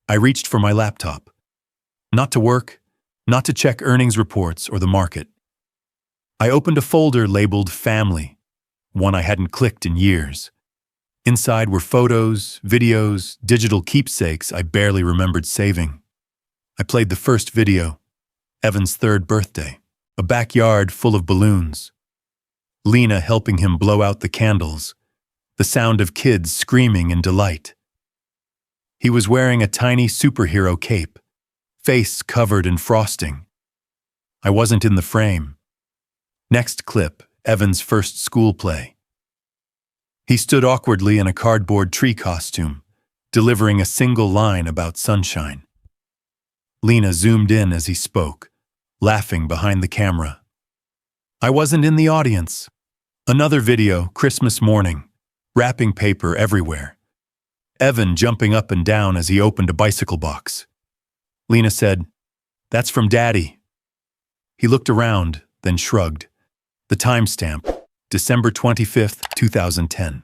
Speaker 1: I reached for my laptop. Not to work, not to check earnings reports or the market. I opened a folder labeled Family, one I hadn't clicked in years. Inside were photos, videos, digital keepsakes I barely remembered saving. I played the first video, Evan's 3rd birthday, a backyard full of balloons. Lena helping him blow out the candles, the sound of kids screaming in delight. He was wearing a tiny superhero cape, face covered in frosting. I wasn't in the frame. Next clip, Evan's first school play. He stood awkwardly in a cardboard tree costume, delivering a single line about sunshine. Lena zoomed in as he spoke, laughing behind the camera. I wasn't in the audience. Another video, Christmas morning, wrapping paper everywhere. Evan jumping up and down as he opened a bicycle box. Lena said, "That's from Daddy." He looked around, then shrugged. The timestamp, December 25th, 2010.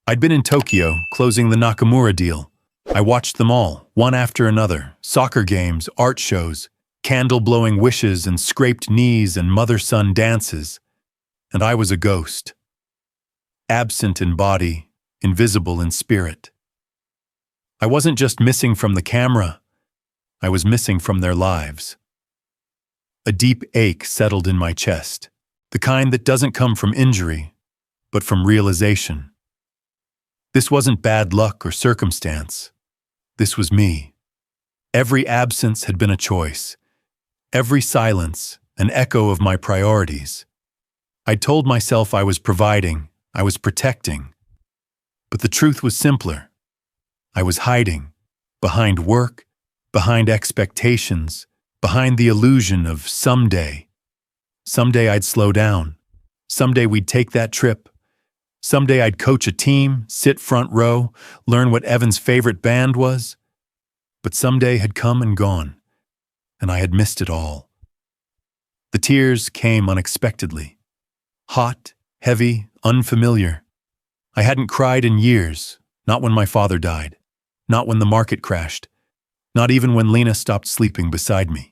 Speaker 1: I'd been in Tokyo, closing the Nakamura deal. I watched them all, one after another, soccer games, art shows, candle-blowing wishes and scraped knees and mother-son dances. And I was a ghost. Absent in body, invisible in spirit. I wasn't just missing from the camera, I was missing from their lives. A deep ache settled in my chest, the kind that doesn't come from injury, but from realization. This wasn't bad luck or circumstance. This was me. Every absence had been a choice. Every silence, an echo of my priorities. I told myself I was providing, I was protecting. But the truth was simpler. I was hiding, behind work, behind expectations, behind the illusion of someday. Someday I'd slow down. Someday we'd take that trip. Someday I'd coach a team, sit front row, learn what Evan's favorite band was. But someday had come and gone, and I had missed it all. The tears came unexpectedly. Hot, heavy, unfamiliar. I hadn't cried in years, not when my father died, not when the market crashed, not even when Lena stopped sleeping beside me.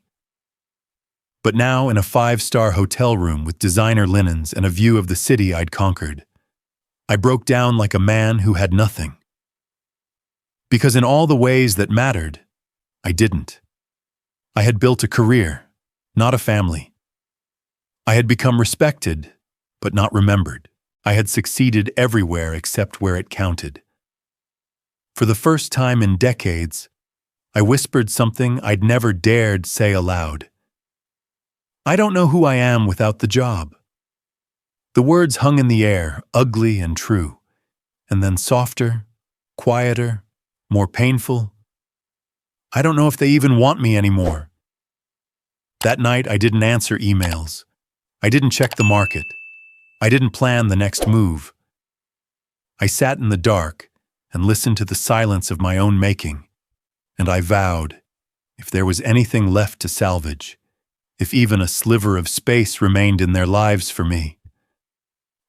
Speaker 1: But now in a 5-star hotel room with designer linens and a view of the city I'd conquered, I broke down like a man who had nothing. Because in all the ways that mattered, I didn't. I had built a career, not a family. I had become respected, but not remembered. I had succeeded everywhere except where it counted. For the first time in decades, I whispered something I'd never dared say aloud. I don't know who I am without the job. The words hung in the air, ugly and true, and then softer, quieter, more painful. I don't know if they even want me anymore. That night, I didn't answer emails. I didn't check the market. I didn't plan the next move. I sat in the dark and listened to the silence of my own making, and I vowed, if there was anything left to salvage, if even a sliver of space remained in their lives for me,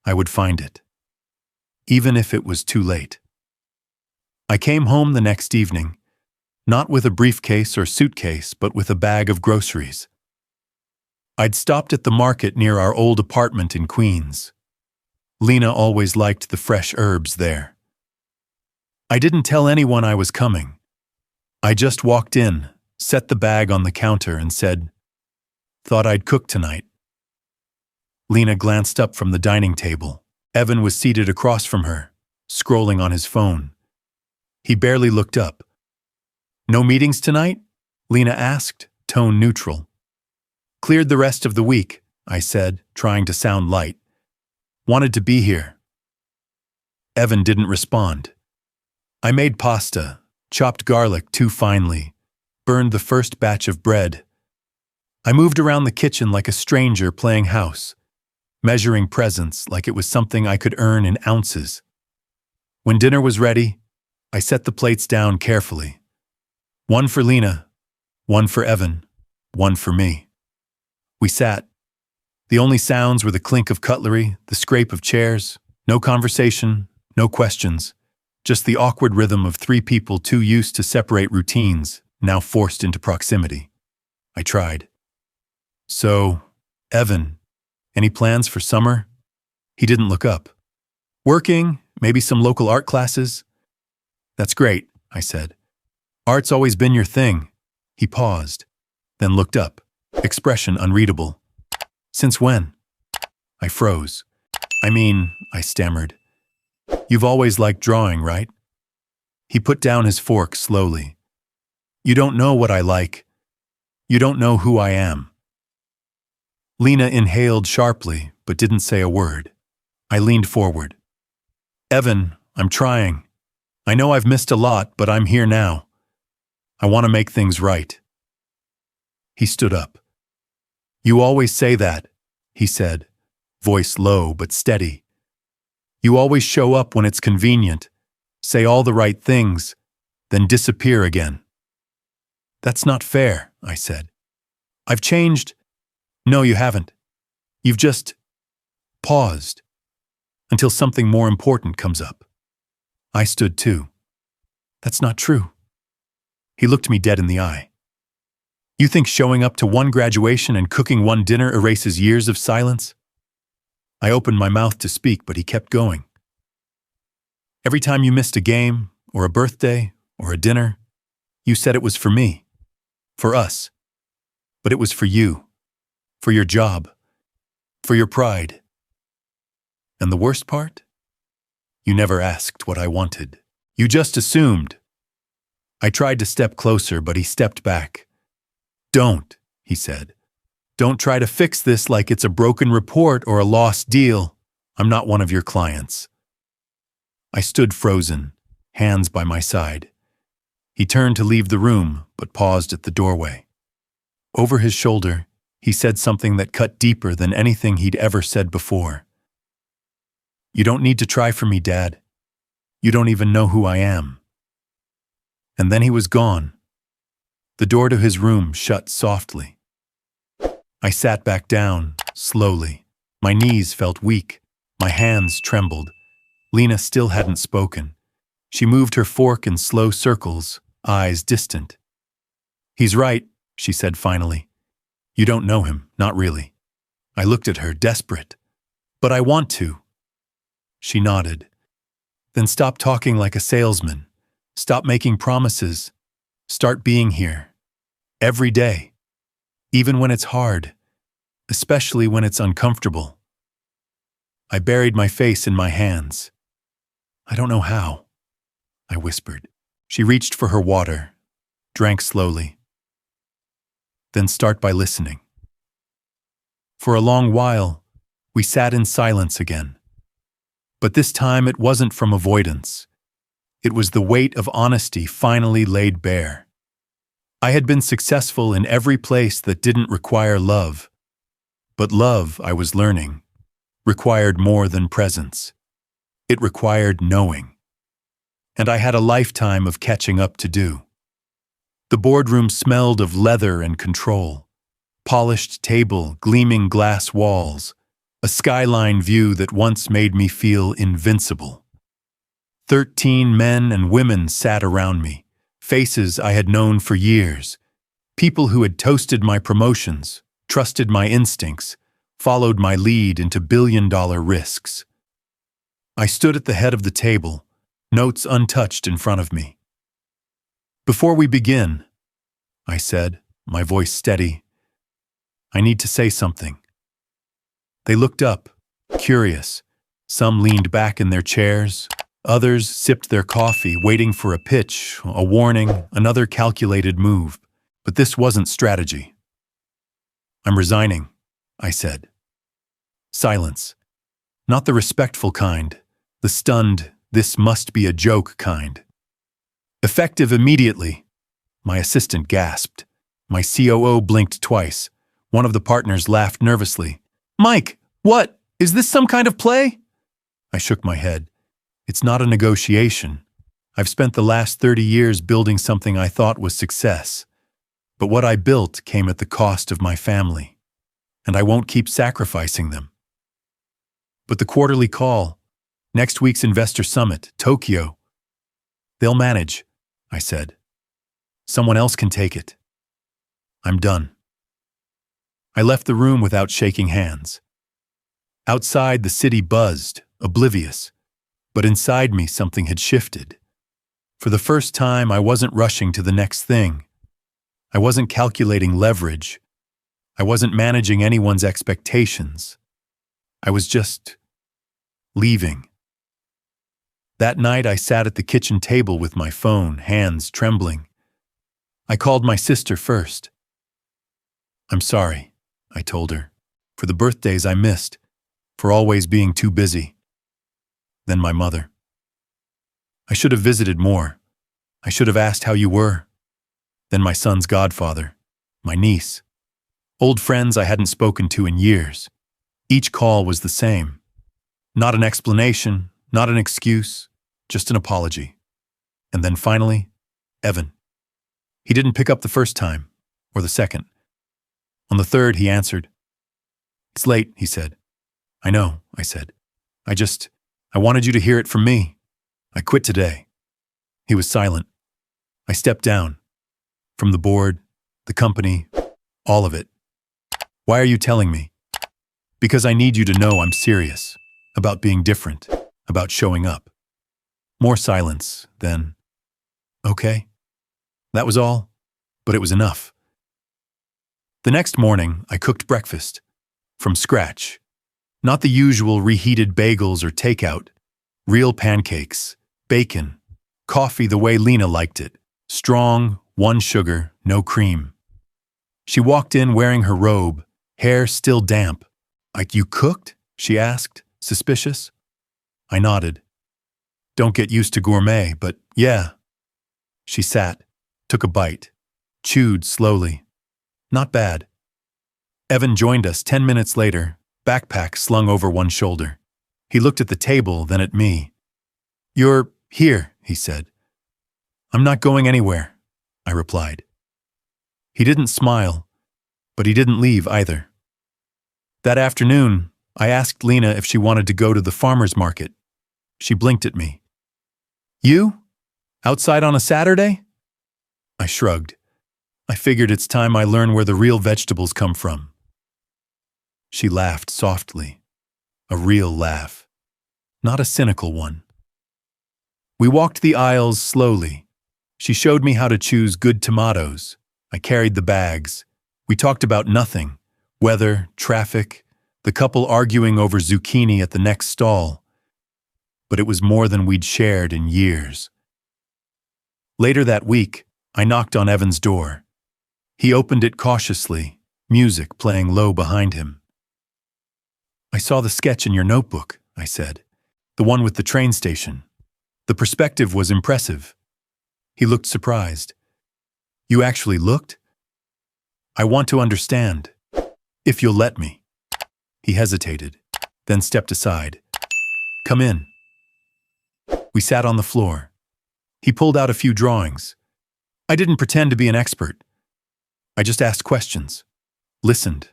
Speaker 1: I would find it, even if it was too late. I came home the next evening, not with a briefcase or suitcase, but with a bag of groceries. I'd stopped at the market near our old apartment in Queens. Lena always liked the fresh herbs there. I didn't tell anyone I was coming. I just walked in, set the bag on the counter and said, "Thought I'd cook tonight." Lena glanced up from the dining table. Evan was seated across from her, scrolling on his phone. He barely looked up. "No meetings tonight?" Lena asked, tone neutral. "Cleared the rest of the week," I said, trying to sound light. "Wanted to be here." Evan didn't respond. I made pasta, chopped garlic too finely, burned the first batch of bread. I moved around the kitchen like a stranger playing house, measuring presents like it was something I could earn in ounces. When dinner was ready, I set the plates down carefully. One for Lena, one for Evan, one for me. We sat. The only sounds were the clink of cutlery, the scrape of chairs, no conversation, no questions, just the awkward rhythm of 3 people too used to separate routines, now forced into proximity. I tried. "So, Evan, any plans for summer?" He didn't look up. Working, maybe some local art classes? That's great, I said. Art's always been your thing. He paused, then looked up, expression unreadable. Since when? I froze. I stammered. You've always liked drawing, right? He put down his fork slowly. You don't know what I like. You don't know who I am. Lena inhaled sharply, but didn't say a word. I leaned forward. Evan, I'm trying. I know I've missed a lot, but I'm here now. I want to make things right. He stood up. You always say that, he said, voice low but steady. You always show up when it's convenient, say all the right things, then disappear again. That's not fair, I said. I've changed. No, you haven't. You've just paused until something more important comes up. I stood too. That's not true. He looked me dead in the eye. You think showing up to one graduation and cooking one dinner erases years of silence? I opened my mouth to speak, but he kept going. Every time you missed a game, or a birthday, or a dinner, you said it was for me, for us. But it was for you, for your job, for your pride. And the worst part? You never asked what I wanted. You just assumed. I tried to step closer, but he stepped back. Don't, he said. Don't try to fix this like it's a broken report or a lost deal. I'm not one of your clients. I stood frozen, hands by my side. He turned to leave the room, but paused at the doorway. Over his shoulder, he said something that cut deeper than anything he'd ever said before. You don't need to try for me, Dad. You don't even know who I am. And then he was gone. The door to his room shut softly. I sat back down, slowly. My knees felt weak. My hands trembled. Lena still hadn't spoken. She moved her fork in slow circles, eyes distant. He's right, she said finally. You don't know him, not really. I looked at her, desperate. But I want to. She nodded. Then stop talking like a salesman. Stop making promises. Start being here. Every day. Even when it's hard. Especially when it's uncomfortable. I buried my face in my hands. I don't know how, I whispered. She reached for her water, drank slowly. Then start by listening. For a long while, we sat in silence again. But this time it wasn't from avoidance. It was the weight of honesty finally laid bare. I had been successful in every place that didn't require love. But love, I was learning, required more than presence. It required knowing. And I had a lifetime of catching up to do. The boardroom smelled of leather and control. Polished table, gleaming glass walls, a skyline view that once made me feel invincible. 13 men and women sat around me, faces I had known for years, people who had toasted my promotions, trusted my instincts, followed my lead into billion-dollar risks. I stood at the head of the table, notes untouched in front of me. Before we begin, I said, my voice steady, I need to say something. They looked up, curious. Some leaned back in their chairs. Others sipped their coffee, waiting for a pitch, a warning, another calculated move. But this wasn't strategy. I'm resigning, I said. Silence. Not the respectful kind, the stunned, this must be a joke kind. Effective immediately, my assistant gasped. My COO blinked twice. One of the partners laughed nervously. Mike, what? Is this some kind of play? I shook my head. It's not a negotiation. I've spent the last 30 years building something I thought was success. But what I built came at the cost of my family. And I won't keep sacrificing them. But the quarterly call, next week's investor summit, Tokyo. They'll manage, I said. Someone else can take it. I'm done. I left the room without shaking hands. Outside, the city buzzed, oblivious, but inside me something had shifted. For the first time, I wasn't rushing to the next thing. I wasn't calculating leverage. I wasn't managing anyone's expectations. I was just leaving. That night, I sat at the kitchen table with my phone, hands trembling. I called my sister first. "I'm sorry," I told her, "for the birthdays I missed, for always being too busy." Then my mother. "I should have visited more. I should have asked how you were." Then my son's godfather, my niece. Old friends I hadn't spoken to in years. Each call was the same. Not an explanation, not an excuse, just an apology. And then finally, Evan. He didn't pick up the first time, or the second. On the third, he answered. "It's late," he said. "I know," I said. I wanted you to hear it from me. I quit today." He was silent. I stepped down. From the board, the company, all of it. "Why are you telling me?" "Because I need you to know I'm serious. About being different. About showing up." More silence, then, "Okay." That was all, but it was enough. The next morning, I cooked breakfast. From scratch. Not the usual reheated bagels or takeout. Real pancakes, bacon, coffee the way Lena liked it. Strong, 1 sugar, no cream. She walked in wearing her robe, hair still damp. "You cooked?" she asked, suspicious. I nodded. "Don't get used to gourmet, but yeah." She sat, took a bite, chewed slowly. Not bad. Evan joined us 10 minutes later, backpack slung over one shoulder. He looked at the table, then at me. "You're here," he said. "I'm not going anywhere," I replied. He didn't smile, but he didn't leave either. That afternoon, I asked Lena if she wanted to go to the farmer's market. She blinked at me. "You? Outside on a Saturday?" I shrugged. I figured it's time I learn where the real vegetables come from. She laughed softly. A real laugh. Not a cynical one. We walked the aisles slowly. She showed me how to choose good tomatoes. I carried the bags. We talked about nothing. Weather, traffic, the couple arguing over zucchini at the next stall. But it was more than we'd shared in years. Later that week, I knocked on Evan's door. He opened it cautiously, music playing low behind him. "I saw the sketch in your notebook," I said. "The one with the train station. The perspective was impressive." He looked surprised. "You actually looked?" "I want to understand. If you'll let me." He hesitated, then stepped aside. "Come in." We sat on the floor. He pulled out a few drawings. I didn't pretend to be an expert. I just asked questions. Listened.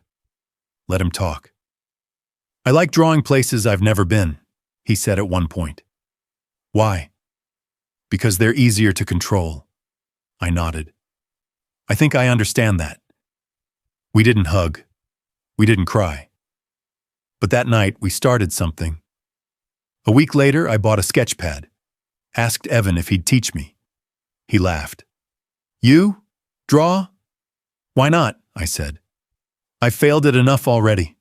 Speaker 1: Let him talk. "I like drawing places I've never been," he said at one point. "Why?" "Because they're easier to control." I nodded. "I think I understand that." We didn't hug. We didn't cry. But that night, we started something. A week later, I bought a sketch pad. Asked Evan if he'd teach me. He laughed. "You? Draw?" "Why not?" I said. "I've failed at enough already.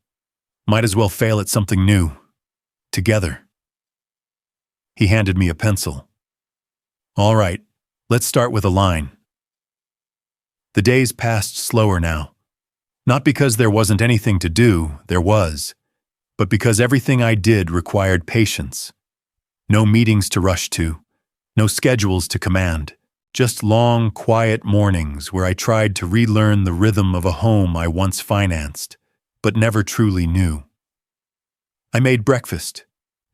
Speaker 1: Might as well fail at something new. Together." He handed me a pencil. "All right, let's start with a line." The days passed slower now. Not because there wasn't anything to do, there was, but because everything I did required patience. No meetings to rush to, no schedules to command, just long, quiet mornings where I tried to relearn the rhythm of a home I once financed, but never truly knew. I made breakfast,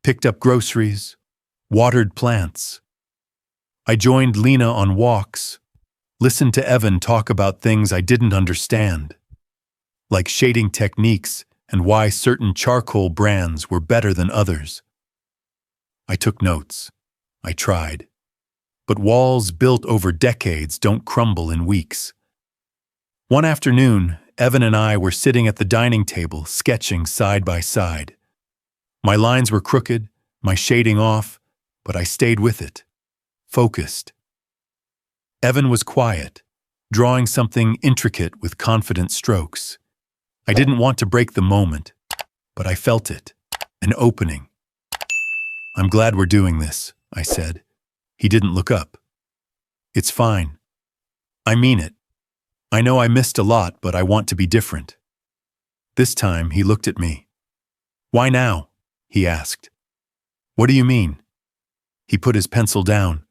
Speaker 1: picked up groceries, watered plants. I joined Lena on walks, listened to Evan talk about things I didn't understand, like shading techniques and why certain charcoal brands were better than others. I took notes. I tried. But walls built over decades don't crumble in weeks. One afternoon, Evan and I were sitting at the dining table, sketching side by side. My lines were crooked, my shading off, but I stayed with it, focused. Evan was quiet, drawing something intricate with confident strokes. I didn't want to break the moment, but I felt it, an opening. "I'm glad we're doing this," I said. He didn't look up. "It's fine. I mean it. I know I missed a lot, but I want to be different." This time he looked at me. "Why now?" he asked. "What do you mean?" He put his pencil down.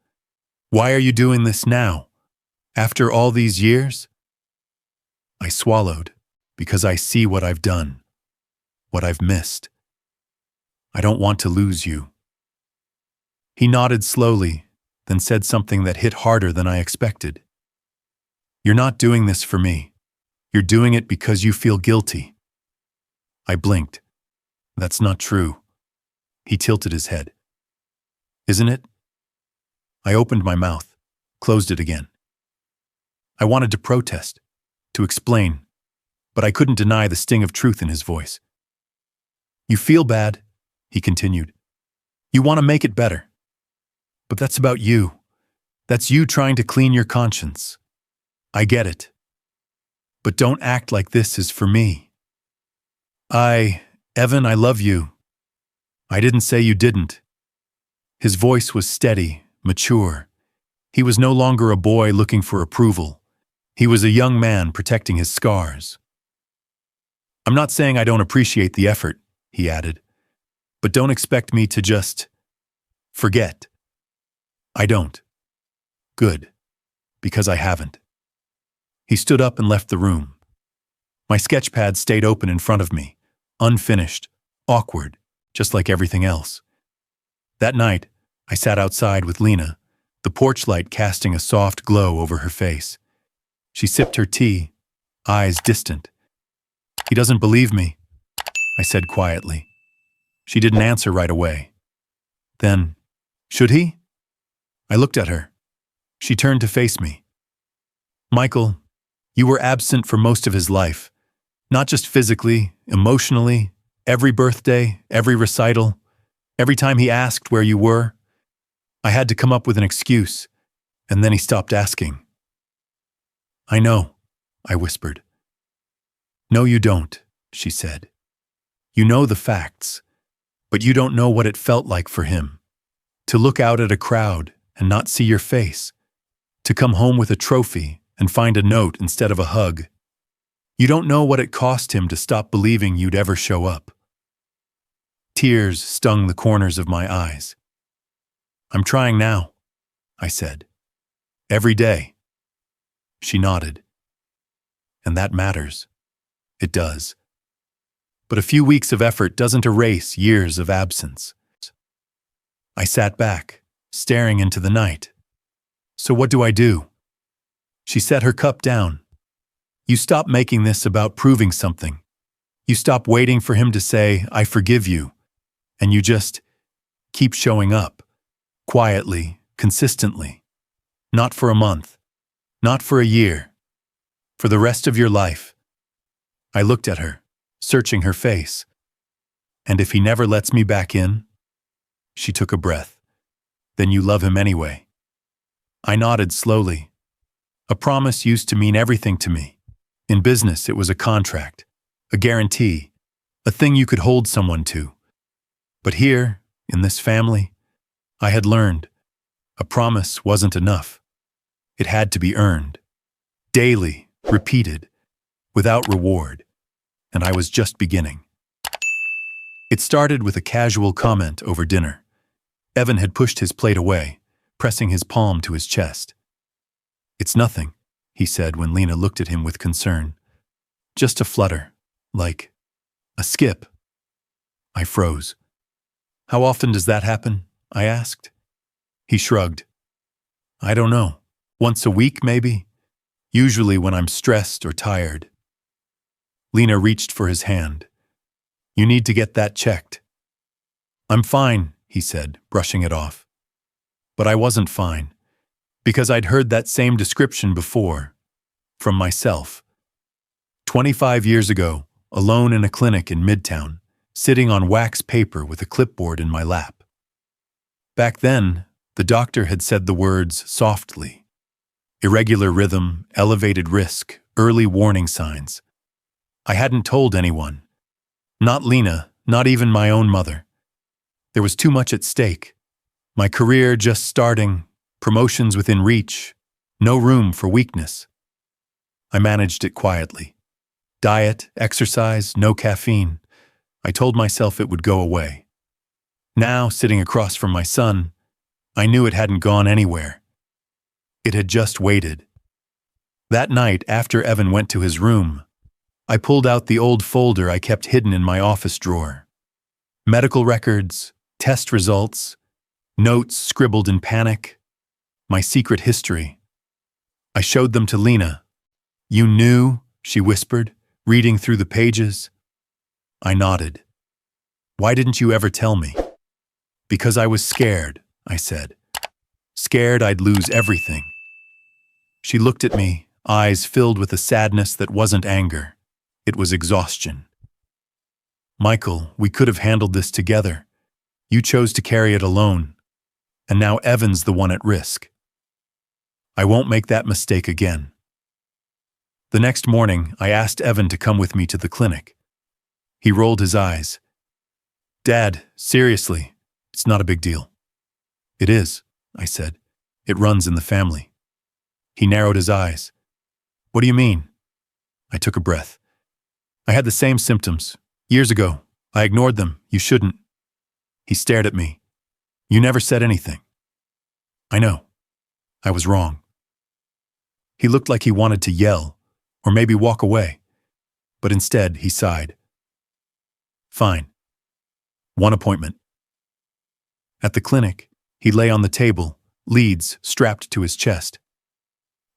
Speaker 1: "Why are you doing this now? After all these years?" I swallowed, because I see what I've done, what I've missed. "I don't want to lose you." He nodded slowly, then said something that hit harder than I expected. "You're not doing this for me. You're doing it because you feel guilty." I blinked. "That's not true." He tilted his head. "Isn't it?" I opened my mouth, closed it again. I wanted to protest, to explain, but I couldn't deny the sting of truth in his voice. "You feel bad," he continued. "You want to make it better. But that's about you. That's you trying to clean your conscience. I get it. But don't act like this is for me. Evan, I love you. I didn't say you didn't." His voice was steady, mature. He was no longer a boy looking for approval. He was a young man protecting his scars. "I'm not saying I don't appreciate the effort," he added, "but don't expect me to just forget. I don't." "Good, because I haven't." He stood up and left the room. My sketchpad stayed open in front of me, unfinished, awkward, just like everything else. That night, I sat outside with Lena, the porch light casting a soft glow over her face. She sipped her tea, eyes distant. "He doesn't believe me," I said quietly. She didn't answer right away. Then, "Should he?" I looked at her. She turned to face me. "Michael, you were absent for most of his life. Not just physically, emotionally, every birthday, every recital, every time he asked where you were. I had to come up with an excuse, and then he stopped asking." "I know," I whispered. "No, you don't," she said. "You know the facts, but you don't know what it felt like for him. To look out at a crowd and not see your face. To come home with a trophy and find a note instead of a hug. You don't know what it cost him to stop believing you'd ever show up." Tears stung the corners of my eyes. "I'm trying now," I said. "Every day." She nodded. "And that matters. It does. But a few weeks of effort doesn't erase years of absence." I sat back, staring into the night. "So what do I do?" She set her cup down. "You stop making this about proving something. You stop waiting for him to say, 'I forgive you,' and you just keep showing up, quietly, consistently. Not for a month, not for a year, for the rest of your life." I looked at her, searching her face. "And if he never lets me back in?" She took a breath. "Then you love him anyway." I nodded slowly. A promise used to mean everything to me. In business, it was a contract, a guarantee, a thing you could hold someone to. But here, in this family, I had learned a promise wasn't enough. It had to be earned. Daily, repeated, without reward. And I was just beginning. It started with a casual comment over dinner. Evan had pushed his plate away, pressing his palm to his chest. "It's nothing," he said when Lena looked at him with concern. "Just a flutter, like a skip." I froze. "How often does that happen?" I asked. He shrugged. "I don't know. Once a week, maybe? Usually when I'm stressed or tired." Lena reached for his hand. "You need to get that checked." "I'm fine," he said, brushing it off. But I wasn't fine, because I'd heard that same description before, from myself. 25 years ago, alone in a clinic in Midtown, sitting on wax paper with a clipboard in my lap. Back then, the doctor had said the words softly. Irregular rhythm, elevated risk, early warning signs. I hadn't told anyone. Not Lena, not even my own mother. There was too much at stake. My career just starting, promotions within reach, no room for weakness. I managed it quietly. Diet, exercise, no caffeine. I told myself it would go away. Now, sitting across from my son, I knew it hadn't gone anywhere. It had just waited. That night, after Evan went to his room, I pulled out the old folder I kept hidden in my office drawer. Medical records, test results, notes scribbled in panic, my secret history. I showed them to Lena. "You knew?" she whispered, reading through the pages. I nodded. "Why didn't you ever tell me?" "Because I was scared," I said. "Scared I'd lose everything." She looked at me, eyes filled with a sadness that wasn't anger. It was exhaustion. "Michael, we could have handled this together. You chose to carry it alone. And now Evan's the one at risk. I won't make that mistake again." The next morning, I asked Evan to come with me to the clinic. He rolled his eyes. "Dad, seriously, it's not a big deal." "It is," I said. "It runs in the family." He narrowed his eyes. "What do you mean?" I took a breath. "I had the same symptoms. Years ago. I ignored them. You shouldn't." He stared at me. "You never said anything." "I know. I was wrong." He looked like he wanted to yell, or maybe walk away. But instead, he sighed. "Fine. One appointment." At the clinic, he lay on the table, leads strapped to his chest.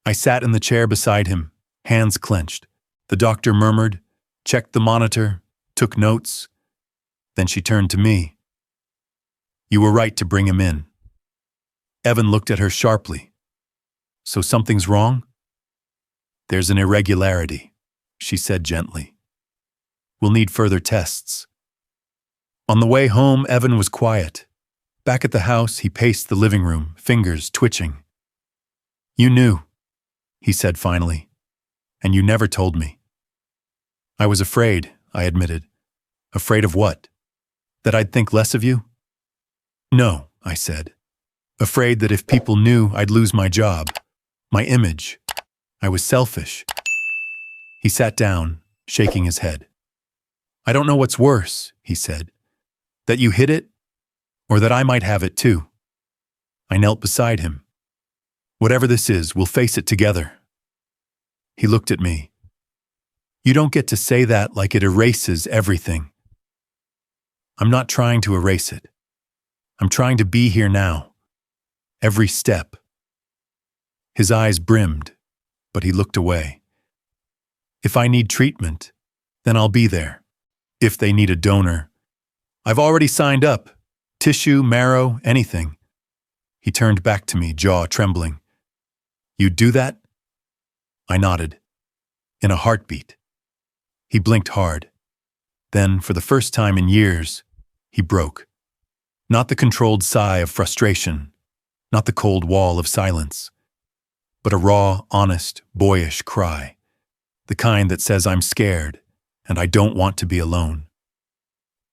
Speaker 1: I sat in the chair beside him, hands clenched. The doctor murmured, checked the monitor, took notes. Then she turned to me. "You were right to bring him in." Evan looked at her sharply. "So something's wrong?" "There's an irregularity," she said gently. "We'll need further tests." On the way home, Evan was quiet. Back at the house, he paced the living room, fingers twitching. "You knew," he said finally, "and you never told me." "I was afraid," I admitted. "Afraid of what? That I'd think less of you?" "No," I said. "Afraid that if people knew, I'd lose my job, my image. I was selfish." He sat down, shaking his head. "I don't know what's worse," he said. "That you hid it, or that I might have it too." I knelt beside him. "Whatever this is, we'll face it together." He looked at me. "You don't get to say that like it erases everything." "I'm not trying to erase it. I'm trying to be here now. Every step." His eyes brimmed, but he looked away. "If I need treatment, then I'll be there. If they need a donor, I've already signed up. Tissue, marrow, anything." He turned back to me, jaw trembling. "You'd do that?" I nodded. In a heartbeat. He blinked hard. Then, for the first time in years, he broke. Not the controlled sigh of frustration, not the cold wall of silence, but a raw, honest, boyish cry. The kind that says I'm scared, and I don't want to be alone.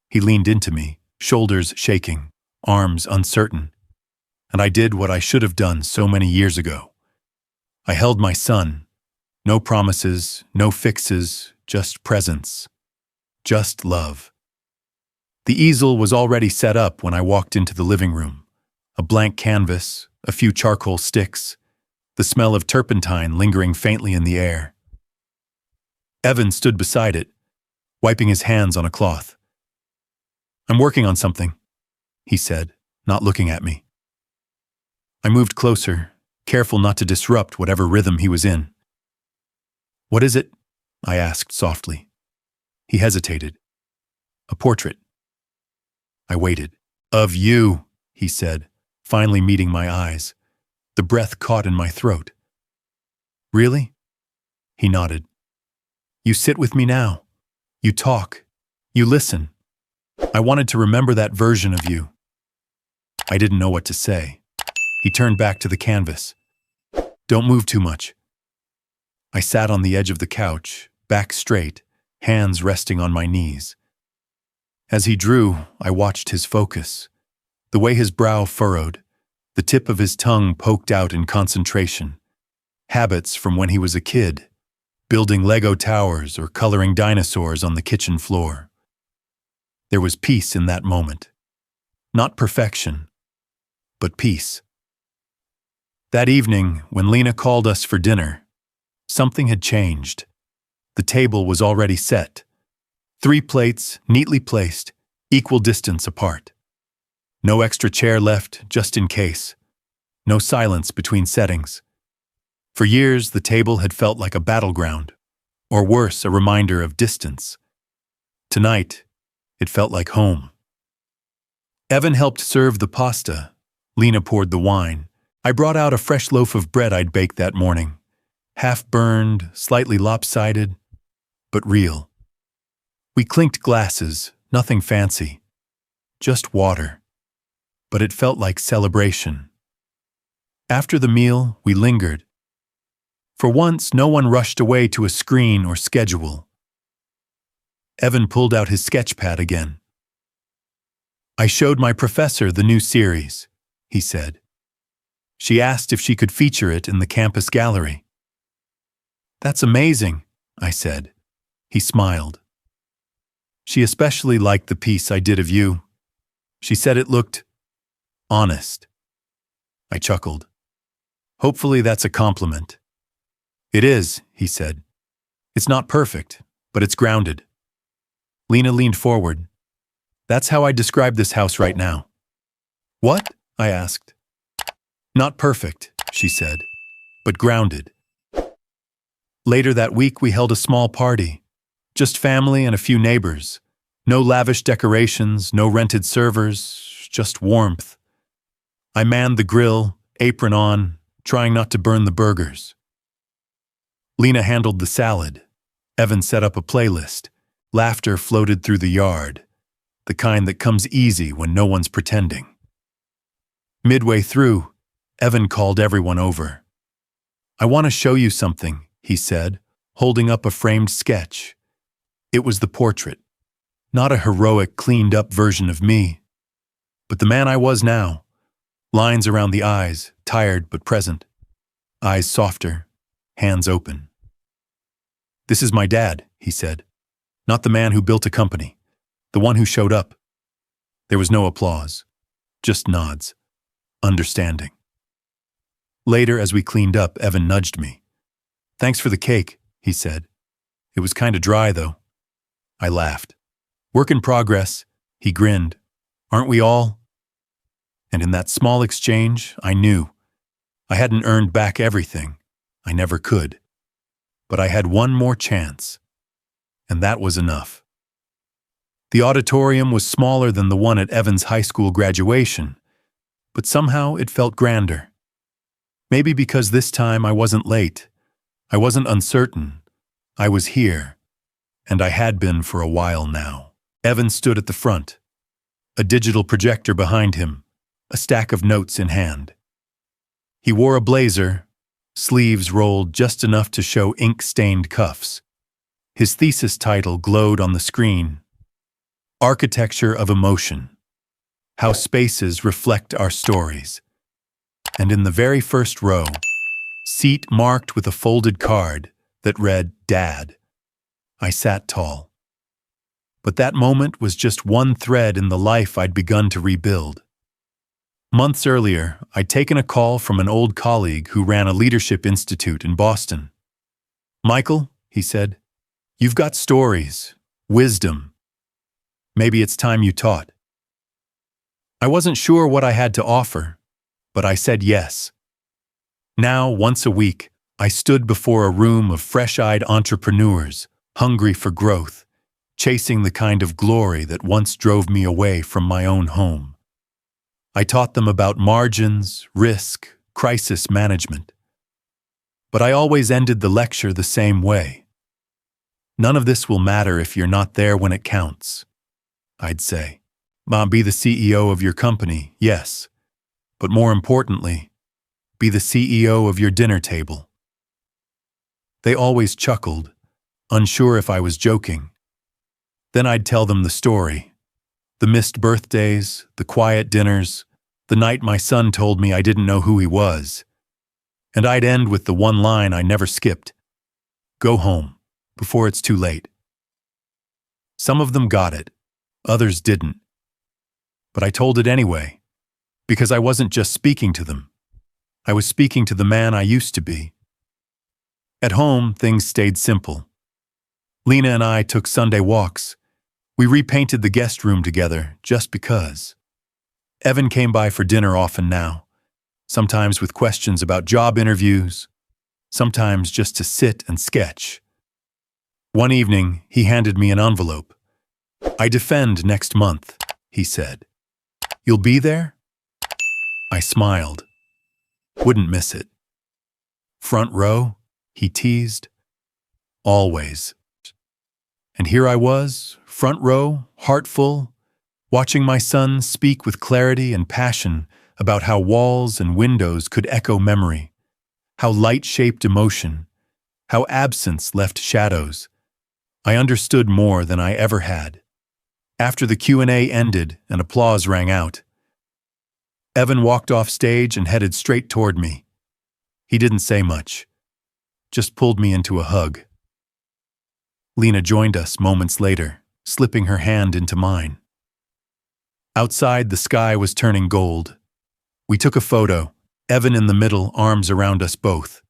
Speaker 1: He leaned into me, shoulders shaking, arms uncertain, and I did what I should have done so many years ago. I held my son. No promises, no fixes, just presence. Just love. The easel was already set up when I walked into the living room. A blank canvas, a few charcoal sticks, the smell of turpentine lingering faintly in the air. Evan stood beside it, wiping his hands on a cloth. "I'm working on something," he said, not looking at me. I moved closer, careful not to disrupt whatever rhythm he was in. "What is it?" I asked softly. He hesitated. "A portrait." I waited. "Of you," he said, finally meeting my eyes. The breath caught in my throat. "Really?" He nodded. "You sit with me now. You talk. You listen. I wanted to remember that version of you. I didn't know what to say. He turned back to the canvas. Don't move too much. I sat on the edge of the couch, back straight, hands resting on my knees. As he drew, I watched his focus. The way his brow furrowed, the tip of his tongue poked out in concentration. Habits from when he was a kid, building Lego towers or coloring dinosaurs on the kitchen floor. There was peace in that moment. Not perfection, but peace. That evening, when Lena called us for dinner, something had changed. The table was already set. 3 plates, neatly placed, equal distance apart. No extra chair left, just in case. No silence between settings. For years, the table had felt like a battleground, or worse, a reminder of distance. Tonight, it felt like home. Evan helped serve the pasta. Lena poured the wine. I brought out a fresh loaf of bread I'd baked that morning. Half burned, slightly lopsided, but real. We clinked glasses, nothing fancy. Just water. But it felt like celebration. After the meal, we lingered. For once, no one rushed away to a screen or schedule. Evan pulled out his sketch pad again. I showed my professor the new series, he said. She asked if she could feature it in the campus gallery. That's amazing, I said. He smiled. She especially liked the piece I did of you. She said it looked honest. I chuckled. Hopefully that's a compliment. It is, he said. It's not perfect, but it's grounded. Lena leaned forward. That's how I describe this house right now. What? I asked. Not perfect, she said, but grounded. Later that week we held a small party. Just family and a few neighbors. No lavish decorations, no rented servers, just warmth. I manned the grill, apron on, trying not to burn the burgers. Lena handled the salad. Evan set up a playlist. Laughter floated through the yard, the kind that comes easy when no one's pretending. Midway through, Evan called everyone over. I want to show you something, he said, holding up a framed sketch. It was the portrait. Not a heroic, cleaned-up version of me, but the man I was now. Lines around the eyes, tired but present. Eyes softer, hands open. This is my dad, he said. Not the man who built a company, the one who showed up. There was no applause, just nods, understanding. Later, as we cleaned up, Evan nudged me. Thanks for the cake, he said. It was kind of dry, though. I laughed. Work in progress, he grinned. Aren't we all? And in that small exchange, I knew. I hadn't earned back everything. I never could. But I had one more chance. And that was enough. The auditorium was smaller than the one at Evan's high school graduation, but somehow it felt grander. Maybe because this time I wasn't late. I wasn't uncertain. I was here, and I had been for a while now. Evan stood at the front, a digital projector behind him, a stack of notes in hand. He wore a blazer, sleeves rolled just enough to show ink-stained cuffs. His thesis title glowed on the screen. Architecture of Emotion. How Spaces Reflect Our Stories. And in the very first row, seat marked with a folded card that read, Dad. I sat tall. But that moment was just one thread in the life I'd begun to rebuild. Months earlier, I'd taken a call from an old colleague who ran a leadership institute in Boston. Michael, he said, you've got stories, wisdom. Maybe it's time you taught. I wasn't sure what I had to offer, but I said yes. Now, once a week, I stood before a room of fresh-eyed entrepreneurs, hungry for growth, chasing the kind of glory that once drove me away from my own home. I taught them about margins, risk, crisis management. But I always ended the lecture the same way. None of this will matter if you're not there when it counts. I'd say. Be the CEO of your company, yes. But more importantly, be the CEO of your dinner table. They always chuckled, unsure if I was joking. Then I'd tell them the story. The missed birthdays, the quiet dinners, the night my son told me I didn't know who he was. And I'd end with the one line I never skipped. Go home, before it's too late. Some of them got it, others didn't. But I told it anyway, because I wasn't just speaking to them. I was speaking to the man I used to be. At home, things stayed simple. Lena and I took Sunday walks. We repainted the guest room together, just because. Evan came by for dinner often now, sometimes with questions about job interviews, sometimes just to sit and sketch. One evening, he handed me an envelope. I defend next month, he said. You'll be there? I smiled. Wouldn't miss it. Front row? He teased. Always. And here I was, front row, heart full, watching my son speak with clarity and passion about how walls and windows could echo memory, how light shaped emotion, how absence left shadows. I understood more than I ever had. After the Q&A ended and applause rang out, Evan walked off stage and headed straight toward me. He didn't say much, just pulled me into a hug. Lena joined us moments later, slipping her hand into mine. Outside, the sky was turning gold. We took a photo, Evan in the middle, arms around us both.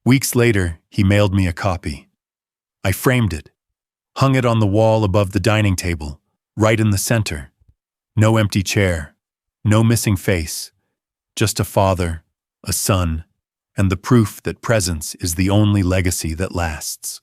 Speaker 1: Weeks later, he mailed me a copy. I framed it, hung it on the wall above the dining table, right in the center. No empty chair, no missing face, just a father, a son, and the proof that presence is the only legacy that lasts.